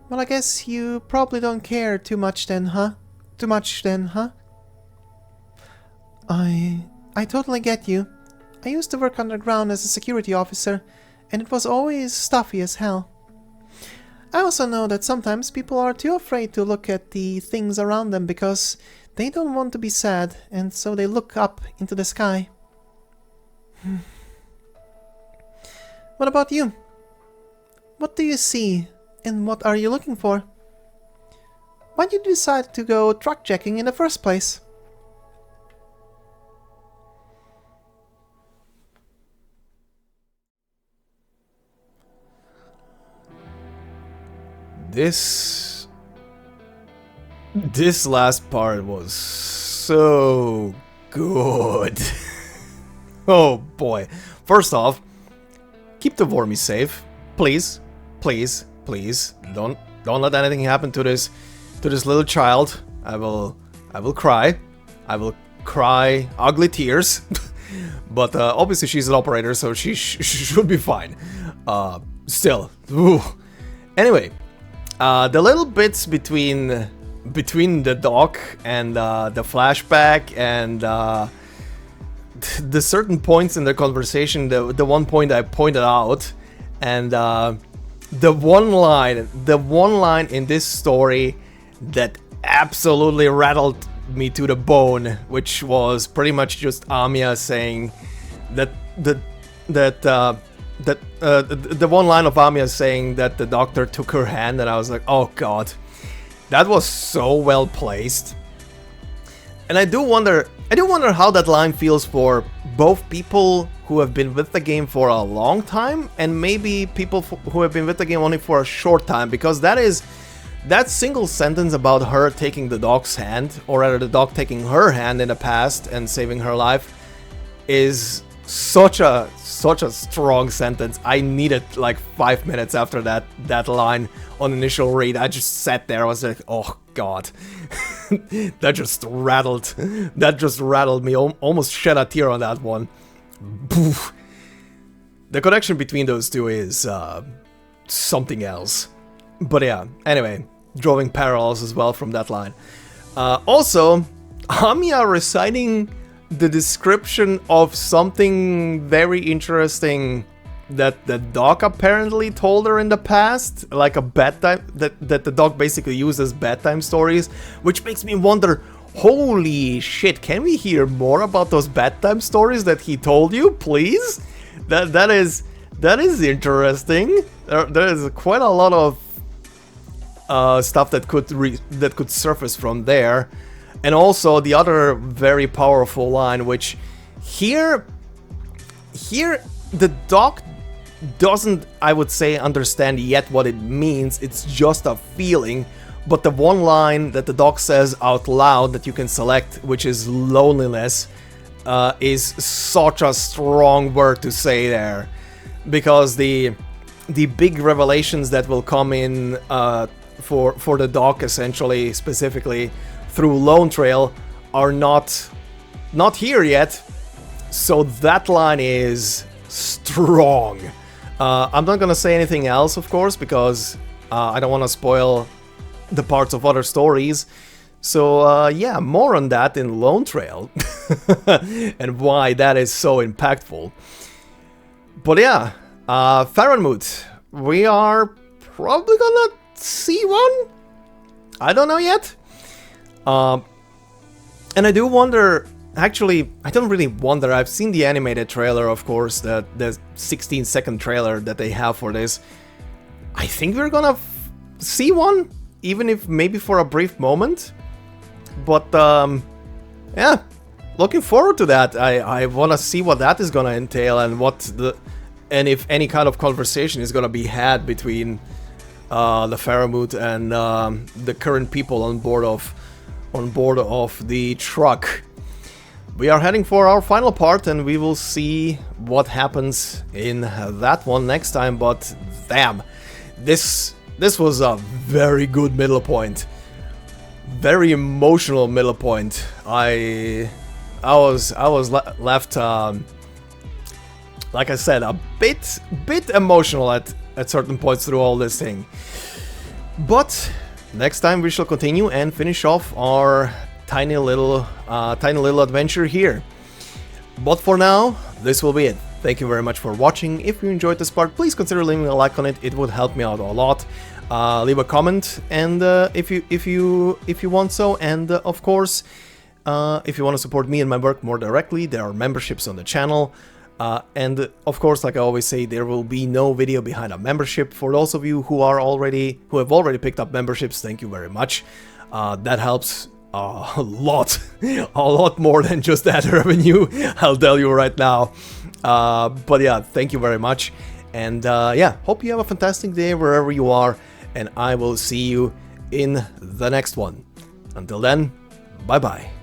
Well, I guess you probably don't care too much then, huh? I totally get you. I used to work underground as a security officer, and it was always stuffy as hell. I also know that sometimes people are too afraid to look at the things around them because they don't want to be sad, and so they look up into the sky. What about you? What do you see, and what are you looking for? Why did you decide to go truck jacking in the first place? This last part was so good. Oh boy. First off, keep the Warmy safe. Please. Please. Please. Don't let anything happen to this little child. I will cry. I will cry ugly tears. But obviously she's an operator, so she should be fine. Still. Ooh. Anyway, the little bits between the doc and the flashback and the certain points in the conversation, the one point I pointed out, and the one line in this story that absolutely rattled me to the bone, which was pretty much just Amiya saying that the one line of Amiya saying that the doctor took her hand, and I was like, oh god, that was so well placed. And I do wonder how that line feels for both people who have been with the game for a long time and maybe people who have been with the game only for a short time, because that single sentence about her taking the dog's hand, or rather the dog taking her hand in the past and saving her life, is such a strong sentence. I needed like 5 minutes after that line on initial read. I just sat there, I was like, oh god. that just rattled me, almost shed a tear on that one. Poof. The connection between those two is something else. But yeah, anyway, drawing parallels as well from that line. Also, Amiya reciting the description of something very interesting that the dog apparently told her in the past, like a bedtime, that the dog basically uses bedtime stories, which makes me wonder, holy shit, can we hear more about those bedtime stories that he told you, please? That is interesting. There is quite a lot of stuff that could surface from there. And also the other very powerful line, which here the dog doesn't, I would say, understand yet what it means. It's just a feeling. But the one line that the dog says out loud that you can select, which is loneliness, is such a strong word to say there, because the big revelations that will come in for the dog, essentially, specifically through Lone Trail, are not here yet. So that line is strong. I'm not gonna say anything else, of course, because I don't want to spoil the parts of other stories. So yeah, more on that in Lone Trail and why that is so impactful. But yeah, Faramut, we are probably gonna see one? I don't know yet. And I do wonder, actually, I don't really wonder, I've seen the animated trailer, of course, the 16-second trailer that they have for this. I think we're gonna see one, even if maybe for a brief moment. But yeah, looking forward to that. I want to see what that is gonna entail, and if any kind of conversation is gonna be had between the Faramut and the current people on board of the truck. We are heading for our final part, and we will see what happens in that one next time. But damn, this was a very good middle point, very emotional middle point. I was left, like I said, a bit emotional at certain points through all this thing. But next time we shall continue and finish off our tiny little adventure here. But for now, this will be it. Thank you very much for watching. If you enjoyed this part, please consider leaving a like on it. It would help me out a lot. Leave a comment, and if you want so, and of course, if you want to support me and my work more directly, there are memberships on the channel. And of course, like I always say, there will be no video behind a membership. For those of you who have already picked up memberships, thank you very much. That helps a lot more than just that revenue, I'll tell you right now. But yeah, thank you very much, and yeah, hope you have a fantastic day wherever you are, and I will see you in the next one. Until then, bye bye.